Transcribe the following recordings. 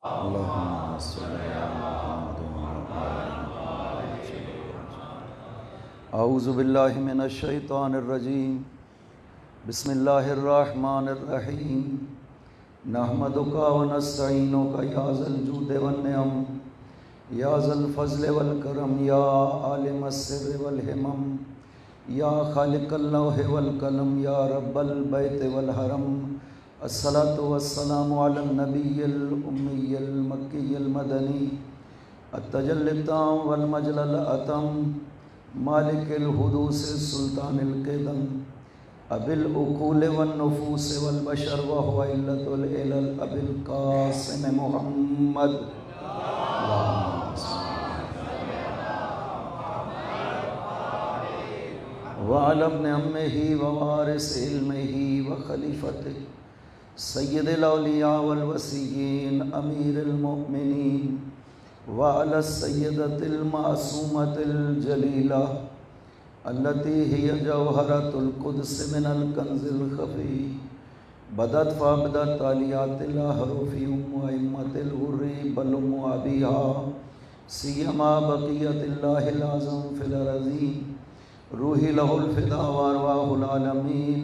اللهم صل على محمد وعلى آل محمد. اعوذ باللہ من الشیطان الرجیم. بسم اللہ الرحمن الرحیم. نحمدک ونستعینک یا ذا الجود والنعم یا ذا الفضل والکرم یا عالم السر والہمم یا خالق اللوح والقلم یا رب البیت والحرم. الصلاة والسلام علی النبی الأمی المکی المدنی التجلی التام والمجل الأتم مالک الحدوث سلطان القدم ابی العقول والنفوس والبشر وهو علة العلل ابی القاسم محمد. وعلى ابن عمه ووارث علمه وخلیفته سید الاولیاء والوصیین امیر المؤمنین وعلى السیدة المعصومة الجلیلہ التي هي جوہرة القدس من الکنز الخفی بدت فابدت عالیات الاحرف وائمة الغر بل ام ابیها سیما بقیت اللہ العظم فی الارضین روحی لہ الفدا وارواح العالمین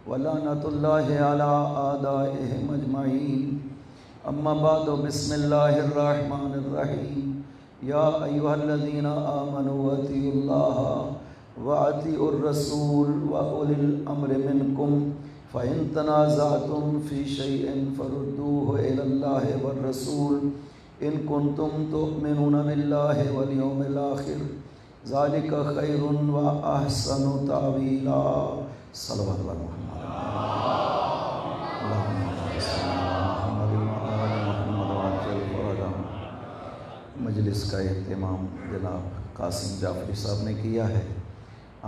ولعنت اللہ علی اعدائہم اجمعین. اما بعد بسم اللہ الرحمن الرحیم. یا ایہا الذین آمنوا اطیعوا اللہ واطیعوا الرسول واولی الامر منکم فإن تنازعتم فی شیء فردوہ الی اللہ والرسول ان کنتم تؤمنون باللہ والیوم الآخر ذالک خیر و احسن تاویلا. صلوات علی محمد. مجلس کا اہتمام جناب قاسم جعفری صاحب نے کیا ہے.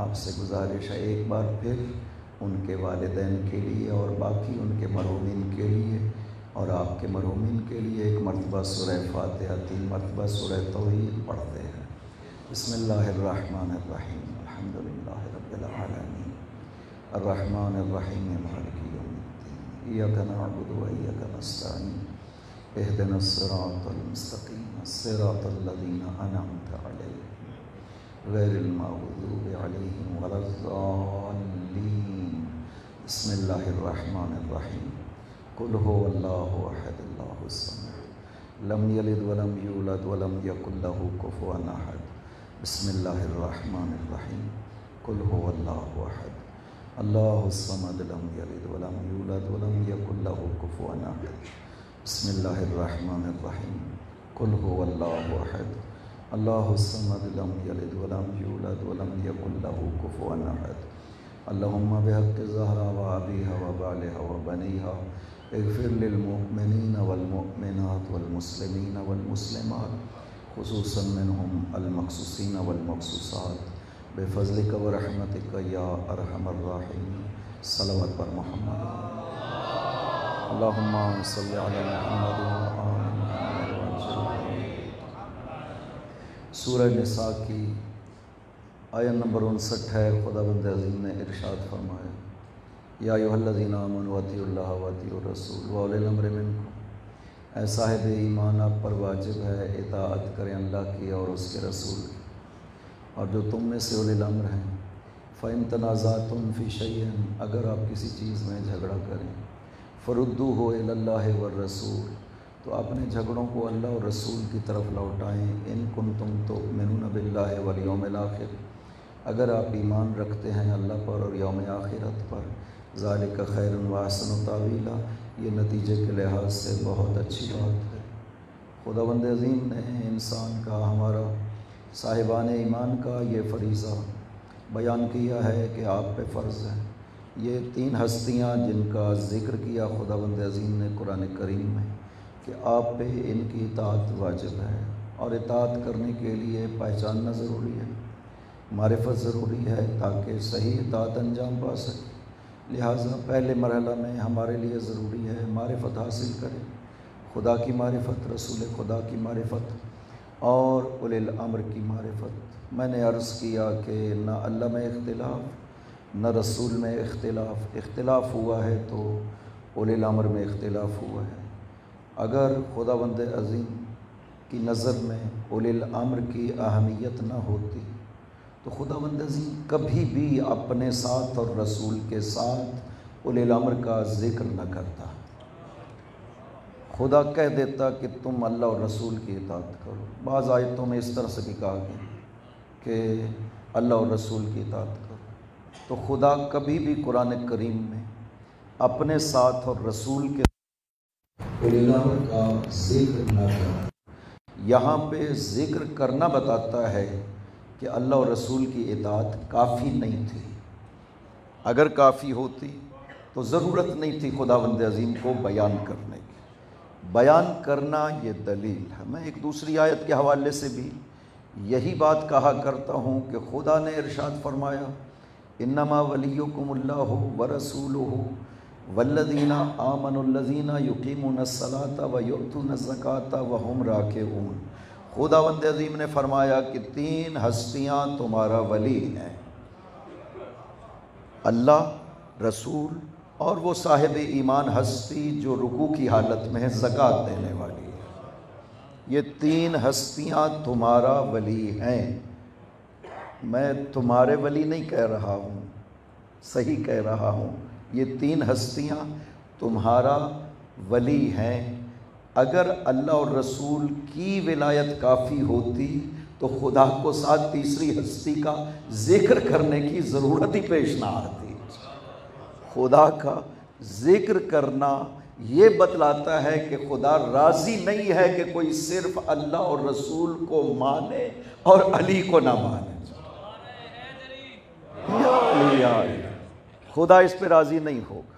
آپ سے گزارش ہے ایک بار پھر ان کے والدین کے لیے اور باقی ان کے مرحومین کے لیے اور آپ کے مرحومین کے لیے ایک مرتبہ سورہ فاتحہ 3 مرتبہ سورہ توحید پڑھتے ہیں. بسم اللہ الرحمن الرحیم. الحمدللہ رب العالمین الرحمن الرحیم مالک یوم الدین ایاک نعبد و ایاک نستعین اہدنا الصراط المستقیم صراط الذین انعمت علیہم غیر المغضوب علیہم ولا الضالین. بسم اللہ الرحمن الرحیم. قل هو اللہ احد اللہ الصمد لم یلد ولم یولد ولم یکن له کفوا احد. بسم اللہ الرحمن الرحیم. قل هو اللہ احد اللہ الصمد لم یلد ولم یولد ولم یکن له کفوا احد. بسم اللہ الرحمن الرحیم. قل هو اللہ احد اللہ الصمد لم یلد ولم یولد ولم یکن له کفوا احد. اللہم بحق زہرا و ابیہا و بالہا و بنیہا اغفر للمؤمنین والمؤمنات والمسلمین والمسلمات خصوصا منہم المقصوصین والمقصوصات بفضلک و رحمتک یا ارحم الراحمین. صلوات پر محمد. اللہم صلی علی محمد و آل محمد. سورہ نساء کی آیت نمبر 59 ہے. خداوند عظیم نے ارشاد فرمایا یا ایھا الذین آمنوا اطیعوا اللہ واطیعوا الرسول واولی الامر منکم. اے صاحب ایمان آپ پر واجب ہے اطاعت کریں اللہ کی اور اس کے رسول کی اور جو تم میں سے اولی الامر ہیں. فإن تنازعتم فی شیء اگر آپ کسی چیز میں جھگڑا کریں فردوہ الی اللہ والرسول تو اپنے جھگڑوں کو اللہ اور رسول کی طرف لوٹائیں. ان کنتم تؤمنون باللہ والیوم الآخر اگر آپ ایمان رکھتے ہیں اللہ پر اور یوم آخرت پر. ذالک خیر و احسن تاویلا یہ نتیجے کے لحاظ سے بہت اچھی بات ہے. خداوند عظیم نے انسان کا ہمارا صاحبان ایمان کا یہ فریضہ بیان کیا ہے کہ آپ پہ فرض ہے. یہ 3 ہستیاں جن کا ذکر کیا خداوند عظیم نے قرآن کریم میں کہ آپ پہ ان کی اطاعت واجب ہے اور اطاعت کرنے کے لیے پہچاننا ضروری ہے, معرفت ضروری ہے تاکہ صحیح اطاعت انجام پا سکے. لہٰذا پہلے مرحلہ میں ہمارے لیے ضروری ہے معرفت حاصل کریں, خدا کی معرفت, رسول خدا کی معرفت اور اولی الامر کی معرفت. میں نے عرض کیا کہ نہ اللہ میں اختلاف نہ رسول میں اختلاف ہوا ہے تو اولی الامر میں اختلاف ہوا ہے. اگر خداوند عظیم کی نظر میں اولی الامر کی اہمیت نہ ہوتی تو خداوند عظیم کبھی بھی اپنے ساتھ اور رسول کے ساتھ اولی الامر کا ذکر نہ کرتا۔ خدا کہہ دیتا کہ تم اللہ اور رسول کی اطاعت کرو۔ بعض آیتوں میں اس طرح سے بھی کہا گیا کہ اللہ اور رسول کی اطاعت کرو، تو خدا کبھی بھی قرآن کریم میں اپنے ساتھ اور رسول کے اولی الامر کا ذکر نہ کرتا۔ یہاں پہ ذکر کرنا بتاتا ہے کہ اللہ اور رسول کی اطاعت کافی نہیں تھی۔ اگر کافی ہوتی تو ضرورت نہیں تھی خداوند عظیم کو بیان کرنے کی۔ بیان کرنا یہ دلیل ہے۔ میں ایک دوسری آیت کے حوالے سے بھی یہی بات کہا کرتا ہوں کہ خدا نے ارشاد فرمایا انما ولیکم اللہ ورسولہ والذین آمنوا الذین یقیمون الصلاۃ ویؤتون الزکاۃ وہم راکعون۔ خداوند عظیم نے فرمایا کہ 3 ہستیاں تمہارا ولی ہیں، اللہ، رسول اور وہ صاحب ایمان ہستی جو رکوع کی حالت میں ہے، زکوٰۃ دینے والی ہے۔ یہ 3 ہستیاں تمہارا ولی ہیں۔ میں تمہارے ولی نہیں کہہ رہا ہوں، صحیح کہہ رہا ہوں، یہ 3 ہستیاں تمہارا ولی ہیں۔ اگر اللہ اور رسول کی ولایت کافی ہوتی تو خدا کو ساتھ تیسری ہستی کا ذکر کرنے کی ضرورت ہی پیش نہ آتی۔ خدا کا ذکر کرنا یہ بتلاتا ہے کہ خدا راضی نہیں ہے کہ کوئی صرف اللہ اور رسول کو مانے اور علی کو نہ مانے۔ خدا اس پہ راضی نہیں ہوگا۔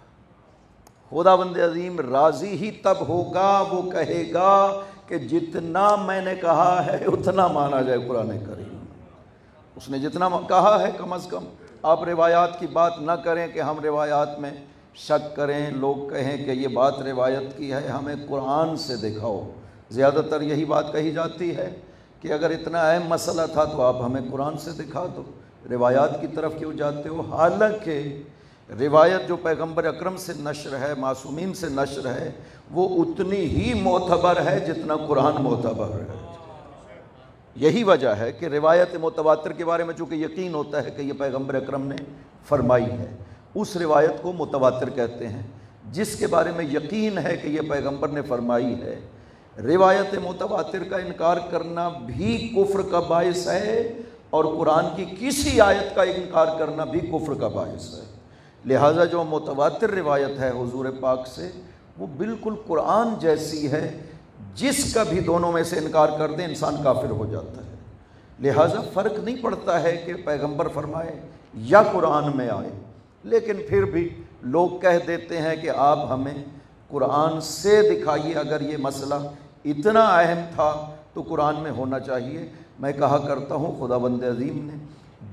خداوند عظیم راضی ہی تب ہوگا، وہ کہے گا کہ جتنا میں نے کہا ہے اتنا مانا جائے قرآن کریم۔ اس نے جتنا کہا ہے کم از کم آپ روایات کی بات نہ کریں کہ ہم روایات میں شک کریں، لوگ کہیں کہ یہ بات روایت کی ہے، ہمیں قرآن سے دکھاؤ۔ زیادہ تر یہی بات کہی جاتی ہے کہ اگر اتنا اہم مسئلہ تھا تو آپ ہمیں قرآن سے دکھا دو، روایات کی طرف کیوں جاتے ہو؟ حالانکہ روایت جو پیغمبر اکرم سے نشر ہے، معصومین سے نشر ہے، وہ اتنی ہی معتبر ہے جتنا قرآن معتبر ہے۔ یہی وجہ ہے کہ روایت متواتر کے بارے میں چونکہ یقین ہوتا ہے کہ یہ پیغمبر اکرم نے فرمائی ہے، اس روایت کو متواتر کہتے ہیں۔ جس کے بارے میں یقین ہے کہ یہ پیغمبر نے فرمائی ہے، روایت متواتر کا انکار کرنا بھی کفر کا باعث ہے، اور قرآن کی کسی آیت کا انکار کرنا بھی کفر کا باعث ہے۔ لہٰذا جو متواتر روایت ہے حضور پاک سے، وہ بالکل قرآن جیسی ہے، جس کا بھی دونوں میں سے انکار کر دیں انسان کافر ہو جاتا ہے۔ لہٰذا فرق نہیں پڑتا ہے کہ پیغمبر فرمائے یا قرآن میں آئے، لیکن پھر بھی لوگ کہہ دیتے ہیں کہ آپ ہمیں قرآن سے دکھائیے، اگر یہ مسئلہ اتنا اہم تھا تو قرآن میں ہونا چاہیے۔ میں کہا کرتا ہوں خداوند عظیم نے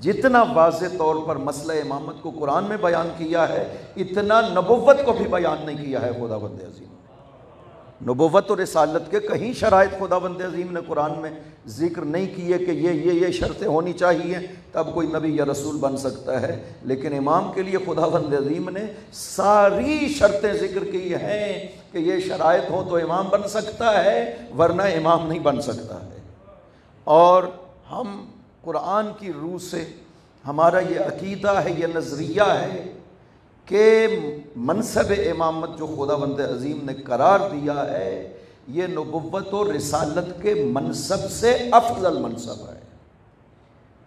جتنا واضح طور پر مسئلہ امامت کو قرآن میں بیان کیا ہے، اتنا نبوت کو بھی بیان نہیں کیا ہے خداوند عظیم نے۔ نبوت اور رسالت کے کہیں شرائط خداوند عظیم نے قرآن میں ذکر نہیں کیے کہ یہ شرطیں ہونی چاہیے تب کوئی نبی یا رسول بن سکتا ہے، لیکن امام کے لیے خداوند عظیم نے ساری شرطیں ذکر کی ہیں کہ یہ شرائط ہوں تو امام بن سکتا ہے، ورنہ امام نہیں بن سکتا ہے۔ اور ہم قرآن کی روح سے ہمارا یہ عقیدہ ہے، یہ نظریہ ہے کہ منصب امامت جو خداوند عظیم نے قرار دیا ہے، یہ نبوت و رسالت کے منصب سے افضل منصب ہے۔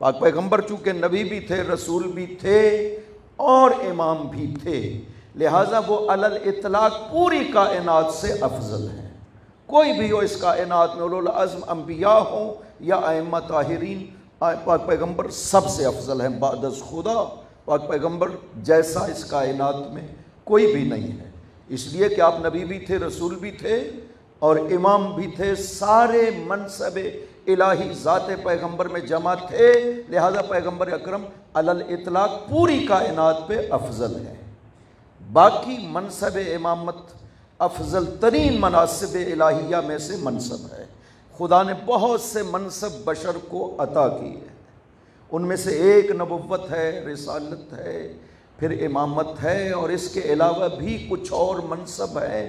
پاک پیغمبر چونکہ نبی بھی تھے، رسول بھی تھے اور امام بھی تھے، لہٰذا وہ علی الاطلاق پوری کائنات سے افضل ہیں۔ کوئی بھی ہو اس کائنات میں، اولو العزم انبیاء ہوں یا ائمہ طاہرین، پاک پیغمبر سب سے افضل ہیں بعد از خدا۔ پاک پیغمبر جیسا اس کائنات میں کوئی بھی نہیں ہے، اس لیے کہ آپ نبی بھی تھے، رسول بھی تھے اور امام بھی تھے، سارے منصب الہی ذات پیغمبر میں جمع تھے، لہذا پیغمبر اکرم علی الاطلاق پوری کائنات پہ افضل ہے۔ باقی منصب امامت افضل ترین مناصب الہیہ میں سے منصب ہے۔ خدا نے بہت سے منصب بشر کو عطا کی ہے، ان میں سے ایک نبوت ہے، رسالت ہے، پھر امامت ہے، اور اس کے علاوہ بھی کچھ اور منصب ہیں۔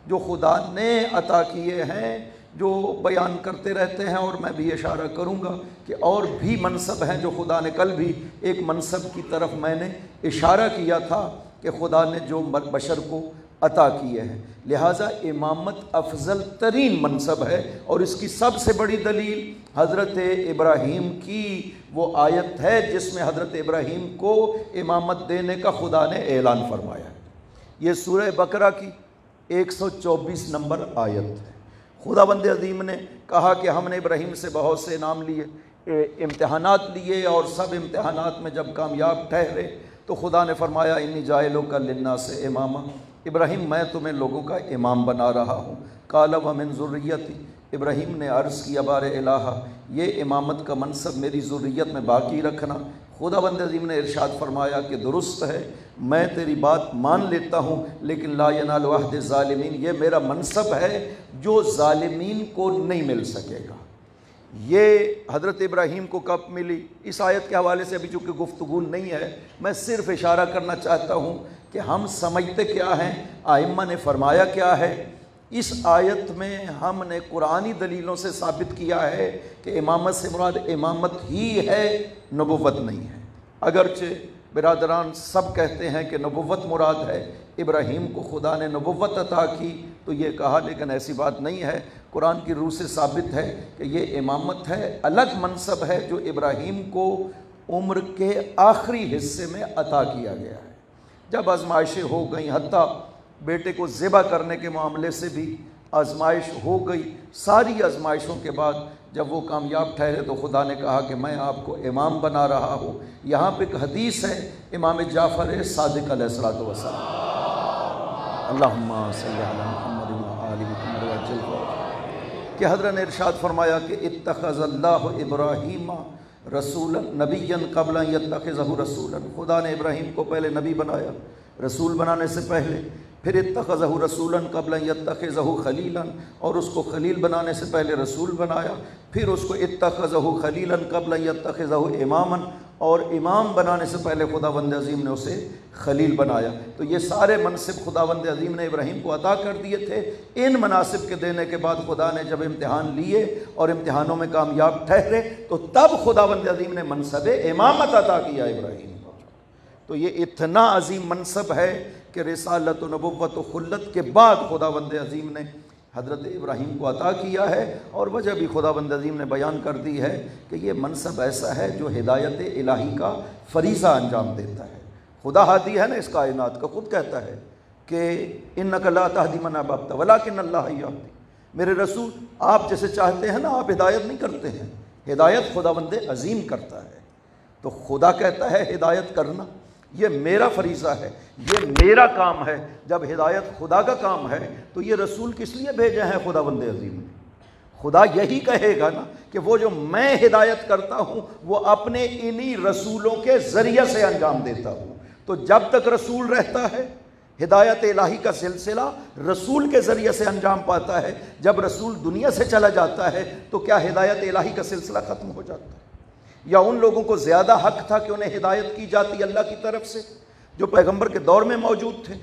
جو خدا نے عطا کیے ہیں جو بیان کرتے رہتے ہیں، اور میں بھی اشارہ کروں گا کہ اور بھی منصب ہیں جو خدا نے، کل بھی ایک منصب کی طرف میں نے اشارہ کیا تھا کہ خدا نے جو بشر کو عطا کیے ہیں، لہٰذا امامت افضل ترین منصب ہے۔ اور اس کی سب سے بڑی دلیل حضرت ابراہیم کی وہ آیت ہے جس میں حضرت ابراہیم کو امامت دینے کا خدا نے اعلان فرمایا ہے۔ یہ سورہ بقرہ کی 124 نمبر آیت ہے۔ خداوند عظیم نے کہا کہ ہم نے ابراہیم سے بہت سے انعام لیے، امتحانات لیے، اور سب امتحانات میں جب کامیاب ٹھہرے تو خدا نے فرمایا انی جاعلک للناس اماما، ابراہیم میں تمہیں لوگوں کا امام بنا رہا ہوں۔ قال ومن ذریتی، ابراہیم نے عرض کیا بار الہ، یہ امامت کا منصب میری ذریت میں باقی رکھنا۔ خداوند عظیم نے ارشاد فرمایا کہ درست ہے، میں تیری بات مان لیتا ہوں، لیکن لا ینال عہد الظالمین، یہ میرا منصب ہے جو ظالمین کو نہیں مل سکے گا۔ یہ حضرت ابراہیم کو کب ملی؟ اس آیت کے حوالے سے ابھی چونکہ گفتگو نہیں ہے، میں صرف اشارہ کرنا چاہتا ہوں کہ ہم سمجھتے کیا ہیں، ائمہ نے فرمایا کیا ہے۔ اس آیت میں ہم نے قرآنی دلیلوں سے ثابت کیا ہے کہ امامت سے مراد امامت ہی ہے، نبوت نہیں ہے۔ اگرچہ برادران سب کہتے ہیں کہ نبوت مراد ہے، ابراہیم کو خدا نے نبوت عطا کی تو یہ کہا، لیکن ایسی بات نہیں ہے۔ قرآن کی روح سے ثابت ہے کہ یہ امامت ہے، الگ منصب ہے جو ابراہیم کو عمر کے آخری حصے میں عطا کیا گیا ہے۔ جب آزمائشیں ہو گئیں، حتیٰ بیٹے کو ذبح کرنے کے معاملے سے بھی آزمائش ہو گئی، ساری آزمائشوں کے بعد جب وہ کامیاب ٹھہرے تو خدا نے کہا کہ میں آپ کو امام بنا رہا ہوں۔ یہاں پہ ایک حدیث ہے امام جعفر صادق علیہ الصلوۃ والسلام، اللہم صلی علی محمد و آل محمد وعجل فرجہ، کہ حضرت نے ارشاد فرمایا کہ اتخذ اللہ ابراہیم رسولا نبیا قبل ان یتخذہ رسولا، خدا نے ابراہیم کو پہلے نبی بنایا رسول بنانے سے پہلے، پھر اتخذہ رسولا قبل ان یتخذہ خلیلا، اور اس کو خلیل بنانے سے پہلے رسول بنایا، پھر اس کو اتخذہ خلیلا قبل ان یتخذہ اماما، اور امام بنانے سے پہلے خداوند عظیم نے اسے خلیل بنایا۔ تو یہ سارے منصب خداوند عظیم نے ابراہیم کو عطا کر دیے تھے۔ ان مناصب کے دینے کے بعد خدا نے جب امتحان لیے اور امتحانوں میں کامیاب ٹھہرے تو تب خداوند عظیم نے منصب امامت عطا کیا ابراہیم کو۔ تو یہ اتنا عظیم منصب ہے کہ رسالت و نبوت و خلت کے بعد خداوند عظیم نے حضرت ابراہیم کو عطا کیا ہے، اور وجہ بھی خداوند عظیم نے بیان کر دی ہے کہ یہ منصب ایسا ہے جو ہدایت الہی کا فریضہ انجام دیتا ہے۔ خدا ہادی ہے نا اس کائنات کا، خود کہتا ہے کہ انک لا تہدی من احببت ولکن اللہ یہدی، میرے رسول آپ جیسے چاہتے ہیں نا آپ ہدایت نہیں کرتے ہیں، ہدایت خداوند عظیم کرتا ہے۔ تو خدا کہتا ہے ہدایت کرنا یہ میرا فریضہ ہے، یہ میرا کام ہے۔ جب ہدایت خدا کا کام ہے تو یہ رسول کس لیے بھیجے ہیں خداوند عظیم نے؟ خدا یہی کہے گا نا کہ وہ جو میں ہدایت کرتا ہوں وہ اپنے انہی رسولوں کے ذریعے سے انجام دیتا ہوں۔ تو جب تک رسول رہتا ہے ہدایت الہی کا سلسلہ رسول کے ذریعے سے انجام پاتا ہے، جب رسول دنیا سے چلا جاتا ہے تو کیا ہدایت الہی کا سلسلہ ختم ہو جاتا ہے؟ یا ان لوگوں کو زیادہ حق تھا کہ انہیں ہدایت کی جاتی اللہ کی طرف سے جو پیغمبر کے دور میں موجود تھے،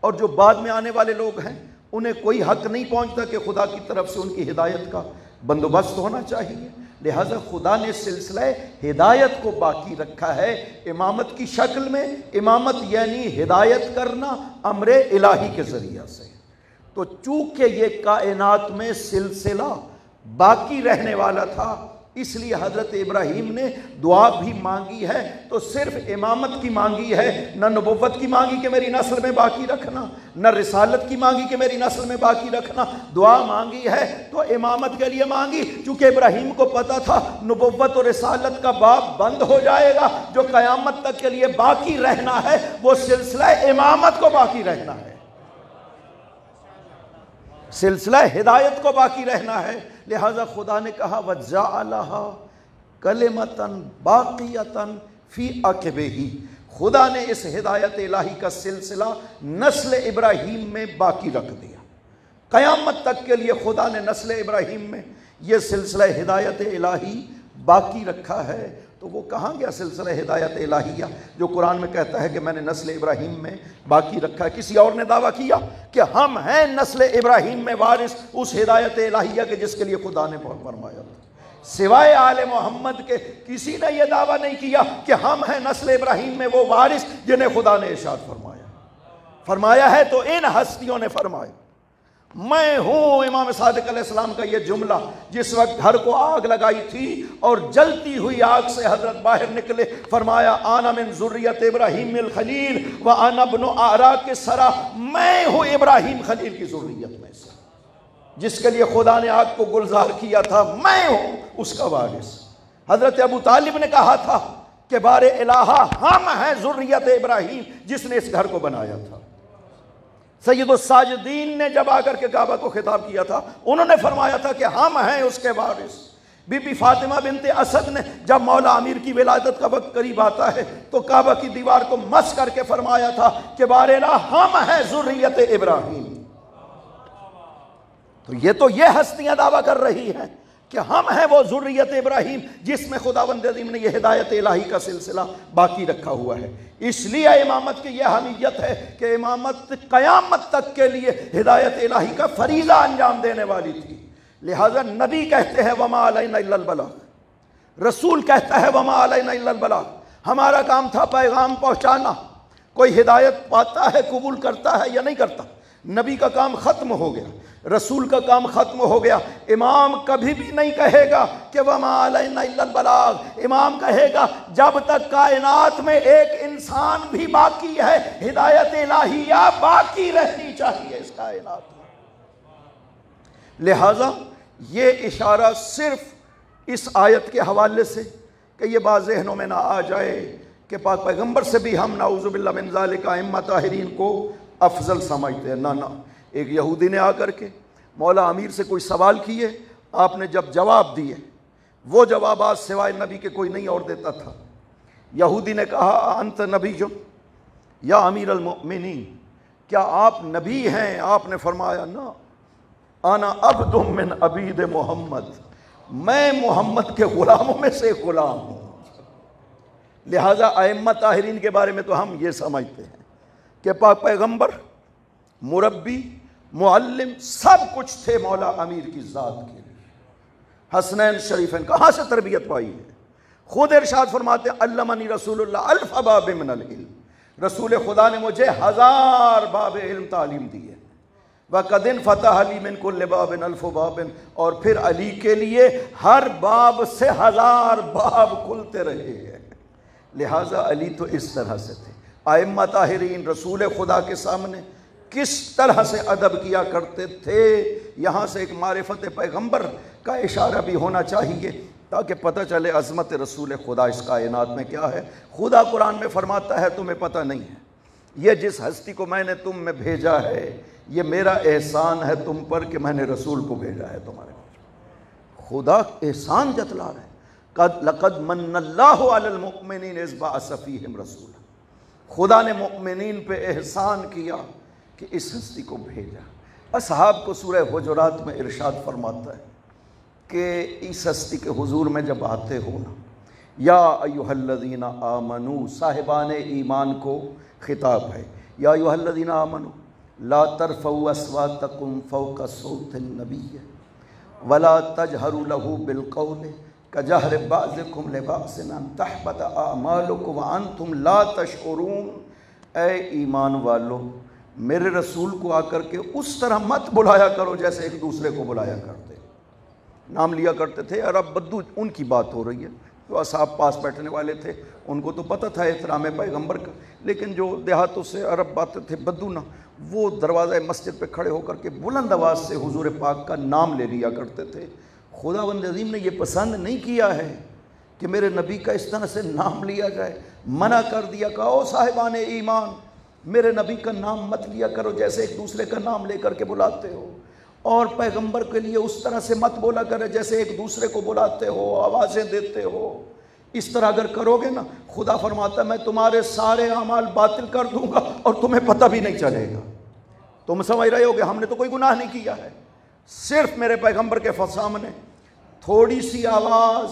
اور جو بعد میں آنے والے لوگ ہیں انہیں کوئی حق نہیں پہنچتا کہ خدا کی طرف سے ان کی ہدایت کا بندوبست ہونا چاہیے۔ لہٰذا خدا نے سلسلہ ہدایت کو باقی رکھا ہے امامت کی شکل میں۔ امامت یعنی ہدایت کرنا امر الہی کے ذریعہ سے۔ تو چونکہ یہ کائنات میں سلسلہ باقی رہنے والا تھا، اس لیے حضرت ابراہیم نے دعا بھی مانگی ہے تو صرف امامت کی مانگی ہے، نہ نبوت کی مانگی کہ میری نسل میں باقی رکھنا، نہ رسالت کی مانگی کہ میری نسل میں باقی رکھنا۔ دعا مانگی ہے تو امامت کے لیے مانگی، چونکہ ابراہیم کو پتا تھا نبوت اور رسالت کا باب بند ہو جائے گا، جو قیامت تک کے لیے باقی رہنا ہے وہ سلسلہ امامت کو باقی رہنا ہے، سلسلہ ہدایت کو باقی رہنا ہے۔ لہذا خدا نے کہا وَجَعَلَهَا كَلِمَةً بَاقِيَةً فِي عَقِبِهِ، خدا نے اس ہدایت الہی کا سلسلہ نسل ابراہیم میں باقی رکھ دیا۔ قیامت تک کے لیے خدا نے نسل ابراہیم میں یہ سلسلہ ہدایت الہی باقی رکھا ہے۔ تو وہ کہاں گیا سلسلہ ہدایت الہیہ جو قرآن میں کہتا ہے کہ میں نے نسل ابراہیم میں باقی رکھا ہے؟ کسی اور نے دعویٰ کیا کہ ہم ہیں نسل ابراہیم میں وارث اس ہدایت الہیہ کے جس کے لیے خدا نے فرمایا تھا؟ سوائے آل محمد کے کسی نے یہ دعویٰ نہیں کیا کہ ہم ہیں نسل ابراہیم میں وہ وارث جنہیں خدا نے ارشاد فرمایا ہے۔ تو ان ہستیوں نے فرمایا میں ہوں امام صادق علیہ السلام کا یہ جملہ، جس وقت گھر کو آگ لگائی تھی اور جلتی ہوئی آگ سے حضرت باہر نکلے، فرمایا آنا من ذریت ابراہیم الخلیل وانا ابن آراک الثری، میں ہوں ابراہیم خلیل کی ذریت میں سے، جس کے لیے خدا نے آگ کو گلزار کیا تھا، میں ہوں اس کا وارث۔ حضرت ابو طالب نے کہا تھا کہ بار الہا ہم ہیں ذریت ابراہیم جس نے اس گھر کو بنایا تھا۔ سید الساجدین نے جب آ کر کے کعبہ کو خطاب کیا تھا انہوں نے فرمایا تھا کہ ہم ہیں اس کے وارث۔ بی بی فاطمہ بنت اسد نے جب مولا امیر کی ولادت کا وقت قریب آتا ہے تو کعبہ کی دیوار کو مس کر کے فرمایا تھا کہ بار الہ ہم ہیں ذریت ابراہیم۔ تو یہ ہستیاں دعویٰ کر رہی ہیں کہ ہم ہیں وہ ذریت ابراہیم جس میں خداوند عظیم نے یہ ہدایت الہی کا سلسلہ باقی رکھا ہوا ہے۔ اس لیے امامت کی یہ اہمیت ہے کہ امامت قیامت تک کے لیے ہدایت الہی کا فریضہ انجام دینے والی تھی۔ لہٰذا نبی کہتے ہیں وما علینا الا البلاغ، رسول کہتا ہے وما علینا الا البلاغ، ہمارا کام تھا پیغام پہنچانا۔ کوئی ہدایت پاتا ہے قبول کرتا ہے یا نہیں کرتا؟ نبی کا کام ختم ہو گیا، رسول کا کام ختم ہو گیا۔ امام کبھی بھی نہیں کہے گا کہ وما علینا الا البلاغ، امام کہے گا جب تک کائنات میں ایک انسان بھی باقی ہے ہدایت الہیہ باقی رہنی چاہیے اس کائنات میں۔ لہٰذا یہ اشارہ صرف اس آیت کے حوالے سے کہ یہ بات ذہنوں میں نہ آ جائے کہ پاک پیغمبر سے بھی ہم نعوذ باللہ من ذالک ائمہ طاہرین کو افضل سمجھتے ہیں، نہ۔ ایک یہودی نے آ کر کے مولا امیر سے کوئی سوال کیے، آپ نے جب جواب دیے وہ جوابات سوائے نبی کے کوئی نہیں اور دیتا تھا۔ یہودی نے کہا انت نبی یا امیر المؤمنین، کیا آپ نبی ہیں؟ آپ نے فرمایا نہ، انا عبد من عبید محمد، میں محمد کے غلاموں میں سے غلام ہوں۔ لہٰذا ائمہ طاہرین کے بارے میں تو ہم یہ سمجھتے ہیں کہ پاک پیغمبر مربی معلم سب کچھ تھے مولا امیر کی ذات کے لیے۔ حسنین شریفین کہاں سے تربیت پائی ہے؟ خود ارشاد فرماتے ہیں علمنی رسول اللہ الف باب من العلم، رسول خدا نے مجھے 1000 باب علم تعلیم دی ہے۔ وَقَدْ انْفَتَحَ لِي مِنْ كُلِّ بَابٍ أَلْفُ بَابٍ، اور پھر علی کے لیے ہر باب سے 1000 باب کھلتے رہے ہیں۔ لہٰذا علی تو اس طرح سے تھے۔ ائمہ طاہرین رسول خدا کے سامنے کس طرح سے ادب کیا کرتے تھے، یہاں سے ایک معرفت پیغمبر کا اشارہ بھی ہونا چاہیے تاکہ پتہ چلے عظمت رسول خدا اس کائنات میں کیا ہے۔ خدا قرآن میں فرماتا ہے تمہیں پتہ نہیں ہے، یہ جس ہستی کو میں نے تم میں بھیجا ہے یہ میرا احسان ہے تم پر کہ میں نے رسول کو بھیجا ہے تمہارے پاس۔ خدا احسان جتلا رہا ہے، لقد من اللہ علی المؤمنین اذ بعث فیہم رسولا، خدا نے مؤمنین پہ احسان کیا کہ اس ہستی کو بھیجا۔ اصحاب کو سورہ حجرات میں ارشاد فرماتا ہے کہ اس ہستی کے حضور میں جب آتے ہو نا، یا ایھا الذین آمنوا، صاحبان ایمان کو خطاب ہے، یا ایھا الذین آمنوا لا ترفعوا اصواتکم فوق صوت النبی ولا تجہروا لہ بالقول کجہر بعضکم لبعض ان تحبط اعمالکم وانتم لا تشعرون۔ اے ایمان والو، میرے رسول کو آ کر کے اس طرح مت بلایا کرو جیسے ایک دوسرے کو بلایا کرتے، نام لیا کرتے تھے۔ عرب بدو ان کی بات ہو رہی ہے، جو اصحاب پاس بیٹھنے والے تھے ان کو تو پتہ تھا احترام پیغمبر کا، لیکن جو دیہاتوں سے عرب آتے تھے بدو نا، وہ دروازہ مسجد پہ کھڑے ہو کر کے بلند آواز سے حضور پاک کا نام لے لیا کرتے تھے۔ خداوند عظیم نے یہ پسند نہیں کیا ہے کہ میرے نبی کا اس طرح سے نام لیا جائے، منع کر دیا کہ او صاحبان ایمان میرے نبی کا نام مت لیا کرو جیسے ایک دوسرے کا نام لے کر کے بلاتے ہو، اور پیغمبر کے لیے اس طرح سے مت بولا کرے جیسے ایک دوسرے کو بلاتے ہو، آوازیں دیتے ہو۔ اس طرح اگر کرو گے نا، خدا فرماتا ہے میں تمہارے سارے اعمال باطل کر دوں گا اور تمہیں پتہ بھی نہیں چلے گا۔ تم سمجھ رہے ہو کہ ہم نے تو کوئی گناہ نہیں کیا ہے، صرف میرے پیغمبر کے سامنے تھوڑی سی آواز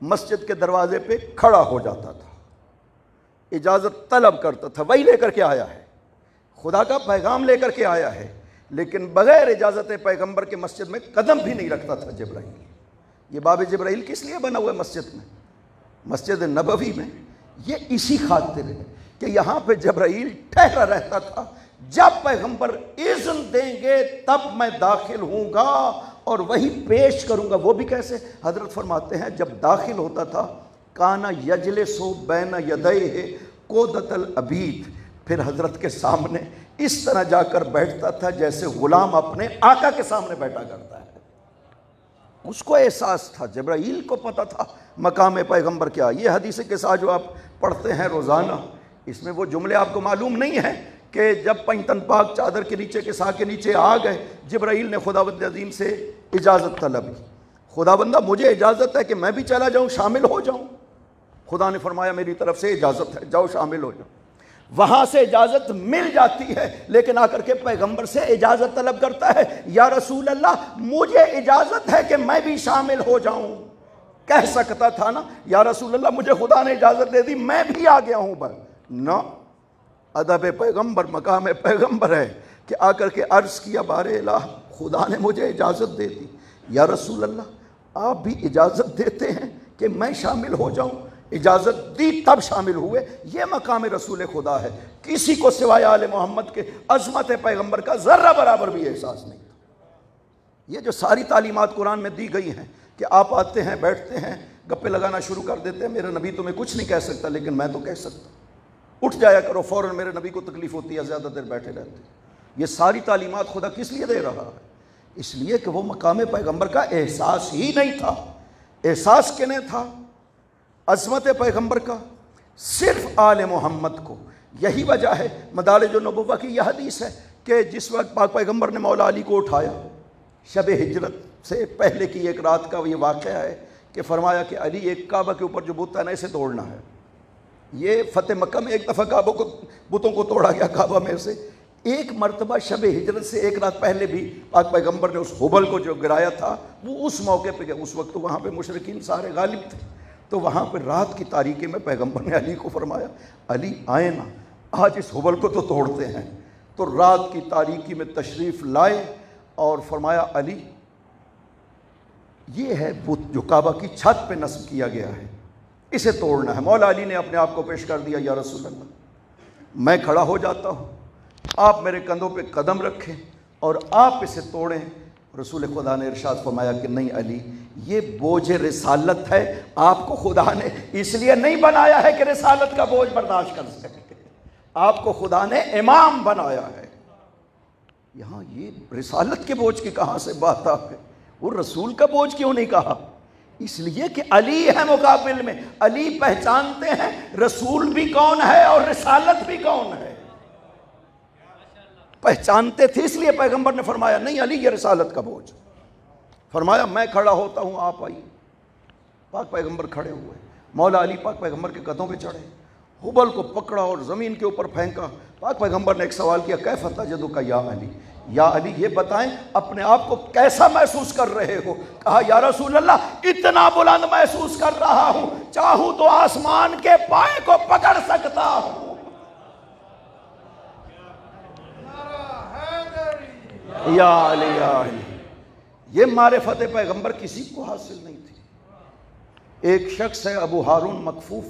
مسجد کے دروازے پہ کھڑا ہو جاتا تھا، اجازت طلب کرتا تھا، وہی لے کر کے آیا ہے، خدا کا پیغام لے کر کے آیا ہے، لیکن بغیر اجازت پیغمبر کے مسجد میں قدم بھی نہیں رکھتا تھا جبرائیل۔ یہ باب جبرائیل کس لیے بنا ہوا ہے مسجد میں، مسجد نبوی میں؟ یہ اسی خاطر ہے کہ یہاں پہ جبرائیل ٹھہرا رہتا تھا، جب پیغمبر اذن دیں گے تب میں داخل ہوں گا اور وہی پیش کروں گا۔ وہ بھی کیسے؟ حضرت فرماتے ہیں جب داخل ہوتا تھا کانا یجلس بین یدیہ قودۃ العبید، پھر حضرت کے سامنے اس طرح جا کر بیٹھتا تھا جیسے غلام اپنے آقا کے سامنے بیٹھا کرتا ہے۔ اس کو احساس تھا، جبرائیل کو پتہ تھا مقام پیغمبر کیا۔ یہ حدیث قصہ جو آپ پڑھتے ہیں روزانہ، اس میں وہ جملے آپ کو معلوم نہیں ہیں کہ جب پنجتن پاک چادر کے نیچے کے سا کے نیچے آ گئے، جبرائیل نے خداوند عظیم سے اجازت طلبی، خداوندہ مجھے اجازت ہے کہ میں بھی چلا جاؤں، شامل ہو جاؤں۔ خدا نے فرمایا میری طرف سے اجازت ہے، جاؤ شامل ہو جاؤ۔ وہاں سے اجازت مل جاتی ہے، لیکن آ کر کے پیغمبر سے اجازت طلب کرتا ہے، یا رسول اللہ مجھے اجازت ہے کہ میں بھی شامل ہو جاؤں۔ کہہ سکتا تھا نا یا رسول اللہ مجھے خدا نے اجازت دے دی میں بھی آ گیا ہوں، بس نہ، ادب پیغمبر مقام پیغمبر ہے کہ آ کر کے عرض کیا بار الہ خدا نے مجھے اجازت دے دی، یا رسول اللہ آپ بھی اجازت دیتے ہیں کہ میں شامل ہو جاؤں؟ اجازت دی تب شامل ہوئے۔ یہ مقام رسول خدا ہے، کسی کو سوائے آل محمد کے عظمت پیغمبر کا ذرہ برابر بھی احساس نہیں تھا۔ یہ جو ساری تعلیمات قرآن میں دی گئی ہیں کہ آپ آتے ہیں بیٹھتے ہیں گپے لگانا شروع کر دیتے ہیں، میرا نبی تمہیں کچھ نہیں کہہ سکتا لیکن میں تو کہہ سکتا، اٹھ جایا کرو فوراً، میرے نبی کو تکلیف ہوتی ہے زیادہ دیر بیٹھے رہتے۔ یہ ساری تعلیمات خدا کس لیے دے رہا ہے؟ اس لیے کہ وہ مقام پیغمبر کا احساس ہی نہیں تھا۔ احساس کنے تھا عظمت پیغمبر کا؟ صرف آل محمد کو۔ یہی وجہ ہے مدارج النبوہ کی یہ حدیث ہے کہ جس وقت پاک پیغمبر نے مولا علی کو اٹھایا، شب ہجرت سے پہلے کی ایک رات کا یہ واقعہ ہے کہ فرمایا کہ علی ایک کعبہ کے اوپر جو بت ہے نا اسے توڑنا ہے۔ یہ فتح مکہ میں ایک دفعہ بتوں کو توڑا گیا کعبہ میں سے، ایک مرتبہ شب ہجرت سے ایک رات پہلے بھی پاک پیغمبر نے اس حبل کو جو گرایا تھا وہ اس موقع پہ، اس وقت تو وہاں پہ مشرکین سارے غالب تھے، تو وہاں پہ رات کی تاریکی میں پیغمبر نے علی کو فرمایا علی آئے نا آج اس حبل کو تو توڑتے ہیں۔ تو رات کی تاریکی میں تشریف لائے اور فرمایا علی یہ ہے بت جو کعبہ کی چھت پہ نصب کیا گیا ہے، اسے توڑنا ہے۔ مولا علی نے اپنے آپ کو پیش کر دیا، یا رسول اللہ میں کھڑا ہو جاتا ہوں، آپ میرے کندھوں پہ قدم رکھیں اور آپ اسے توڑیں۔ رسول خدا نے ارشاد فرمایا کہ نہیں علی یہ بوجھ رسالت ہے، آپ کو خدا نے اس لیے نہیں بنایا ہے کہ رسالت کا بوجھ برداشت کر سکے، آپ کو خدا نے امام بنایا ہے۔ یہاں یہ رسالت کے بوجھ کی کہاں سے بات آ ہے؟ وہ رسول کا بوجھ کیوں نہیں کہا؟ اس لیے کہ علی ہے مقابل میں، علی پہچانتے ہیں رسول بھی کون ہے اور رسالت بھی کون ہے، پہچانتے تھے، اس لیے پیغمبر نے فرمایا نہیں علی یہ رسالت کا بوجھ۔ فرمایا میں کھڑا ہوتا ہوں آپ آئیے۔ پاک پیغمبر کھڑے ہوئے، مولا علی پاک پیغمبر کے قدموں پہ چڑھے، حبل کو پکڑا اور زمین کے اوپر پھینکا۔ پاک پیغمبر نے ایک سوال کیا کیف تجدک یا علی، یا علی یہ بتائیں اپنے آپ کو کیسا محسوس کر رہے ہو؟ کہا یا رسول اللہ اتنا بلند محسوس کر رہا ہوں چاہوں تو آسمان کے پائے کو پکڑ سکتا ہوں۔ یا علی یا علی، یہ معرفت پیغمبر کسی کو حاصل نہیں تھی۔ ایک شخص ہے ابو ہارون مکفوف،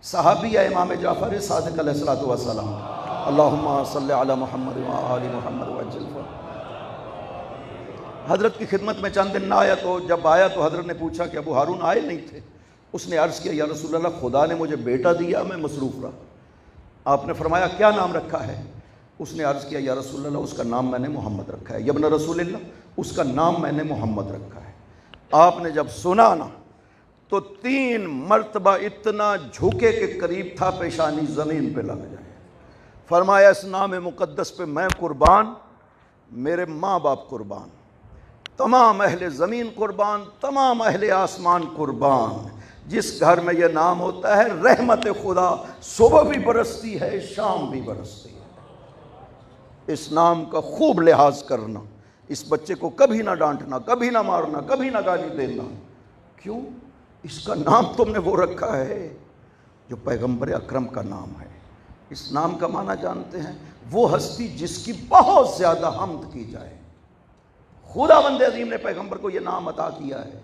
صحابی ہے امام جعفر صادق علیہ الصلوۃ والسلام، اللہم صلی علی محمد و آل محمد وعجل فرجہ۔ حضرت کی خدمت میں چند دن نہ آیا، تو جب آیا تو حضرت نے پوچھا کہ ابو ہارون آئے نہیں تھے۔ اس نے عرض کیا یا رسول اللہ خدا نے مجھے بیٹا دیا، میں مصروف رہا۔ آپ نے فرمایا کیا نام رکھا ہے؟ اس نے عرض کیا یا رسول اللہ اس کا نام میں نے محمد رکھا ہے، یبن رسول اللہ اس کا نام میں نے محمد رکھا ہے۔ آپ نے جب سنا نا تو 3 مرتبہ اتنا جھکے کے قریب تھا پیشانی زمین پہ لگ جائے۔ فرمایا اس نام مقدس پہ میں قربان، میرے ماں باپ قربان، تمام اہل زمین قربان، تمام اہل آسمان قربان۔ جس گھر میں یہ نام ہوتا ہے رحمت خدا صبح بھی برستی ہے شام بھی برستی ہے۔ اس نام کا خوب لحاظ کرنا، اس بچے کو کبھی نہ ڈانٹنا، کبھی نہ مارنا، کبھی نہ گالی دینا۔ کیوں؟ اس کا نام تم نے وہ رکھا ہے جو پیغمبر اکرم کا نام ہے۔ اس نام کا معنی جانتے ہیں؟ وہ ہستی جس کی بہت زیادہ حمد کی جائے۔ خداوند عظیم نے پیغمبر کو یہ نام عطا کیا ہے،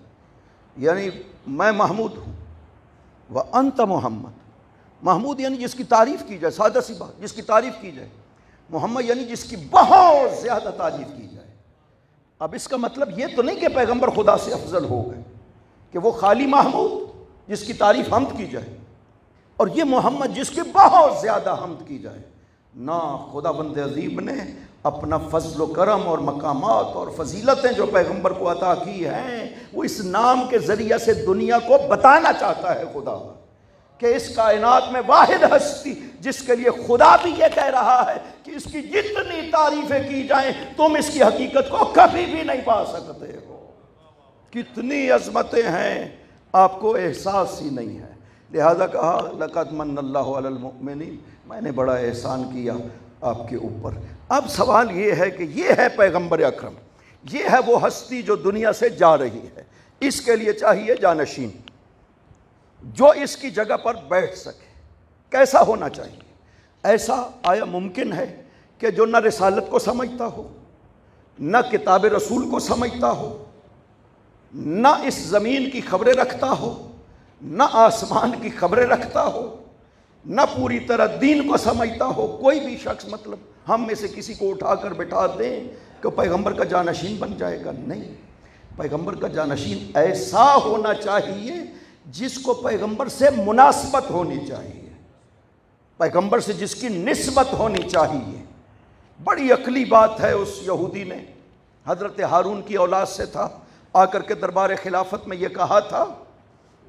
یعنی میں محمود ہوں، وَأَنْتَ محمد۔ محمود یعنی جس کی تعریف کی جائے، سادہ سی بات، جس کی تعریف کی جائے۔ محمد یعنی جس کی بہت زیادہ تعریف کی جائے۔ اب اس کا مطلب یہ تو نہیں کہ پیغمبر خدا سے افضل ہو گئے، کہ وہ خالی محمود جس کی تعریف حمد کی جائے، اور یہ محمد جس کی بہت زیادہ حمد کی جائے۔ نہ، خداوند عظیم نے اپنا فضل و کرم اور مقامات اور فضیلتیں جو پیغمبر کو عطا کی ہیں، وہ اس نام کے ذریعے سے دنیا کو بتانا چاہتا ہے خدا، کہ اس کائنات میں واحد ہستی جس کے لیے خدا بھی یہ کہہ رہا ہے کہ اس کی جتنی تعریفیں کی جائیں تم اس کی حقیقت کو کبھی بھی نہیں پا سکتے ہو۔ کتنی عظمتیں ہیں، آپ کو احساس ہی نہیں ہے۔ لہذا کہا لَقَدْ مَنَّ اللَّهُ عَلَى الْمُؤْمِنِينَ، میں نے بڑا احسان کیا آپ کے اوپر۔ اب سوال یہ ہے کہ یہ ہے پیغمبر اکرم، یہ ہے وہ ہستی جو دنیا سے جا رہی ہے، اس کے لیے چاہیے جانشین جو اس کی جگہ پر بیٹھ سکے۔ کیسا ہونا چاہیے؟ ایسا آیا ممکن ہے کہ جو نہ رسالت کو سمجھتا ہو، نہ کتاب رسول کو سمجھتا ہو، نہ اس زمین کی خبریں رکھتا ہو، نہ آسمان کی خبریں رکھتا ہو، نہ پوری طرح دین کو سمجھتا ہو؟ کوئی بھی شخص، مطلب ہم میں سے کسی کو اٹھا کر بٹھا دیں کہ پیغمبر کا جانشین بن جائے گا؟ نہیں، پیغمبر کا جانشین ایسا ہونا چاہیے جس کو پیغمبر سے مناسبت ہونی چاہیے، پیغمبر سے جس کی نسبت ہونی چاہیے۔ بڑی عقلی بات ہے، اس یہودی نے، حضرت ہارون کی اولاد سے تھا، آ کر کے دربار خلافت میں یہ کہا تھا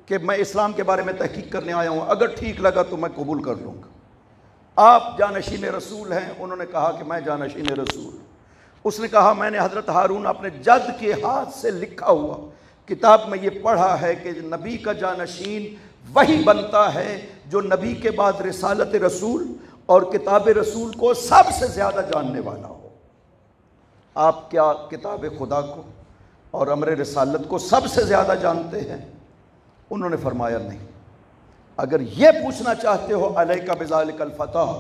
کہ میں اسلام کے بارے میں تحقیق کرنے آیا ہوں، اگر ٹھیک لگا تو میں قبول کر لوں گا۔ آپ جانشین رسول ہیں؟ انہوں نے کہا کہ میں جانشین رسول۔ اس نے کہا میں نے حضرت ہارون اپنے جد کے ہاتھ سے لکھا ہوا کتاب میں یہ پڑھا ہے کہ نبی کا جانشین وہی بنتا ہے جو نبی کے بعد رسالت رسول اور کتاب رسول کو سب سے زیادہ جاننے والا ہو۔ آپ کیا کتاب خدا کو اور امر رسالت کو سب سے زیادہ جانتے ہیں؟ انہوں نے فرمایا نہیں۔ اگر یہ پوچھنا چاہتے ہو علیک بذالک الفتح،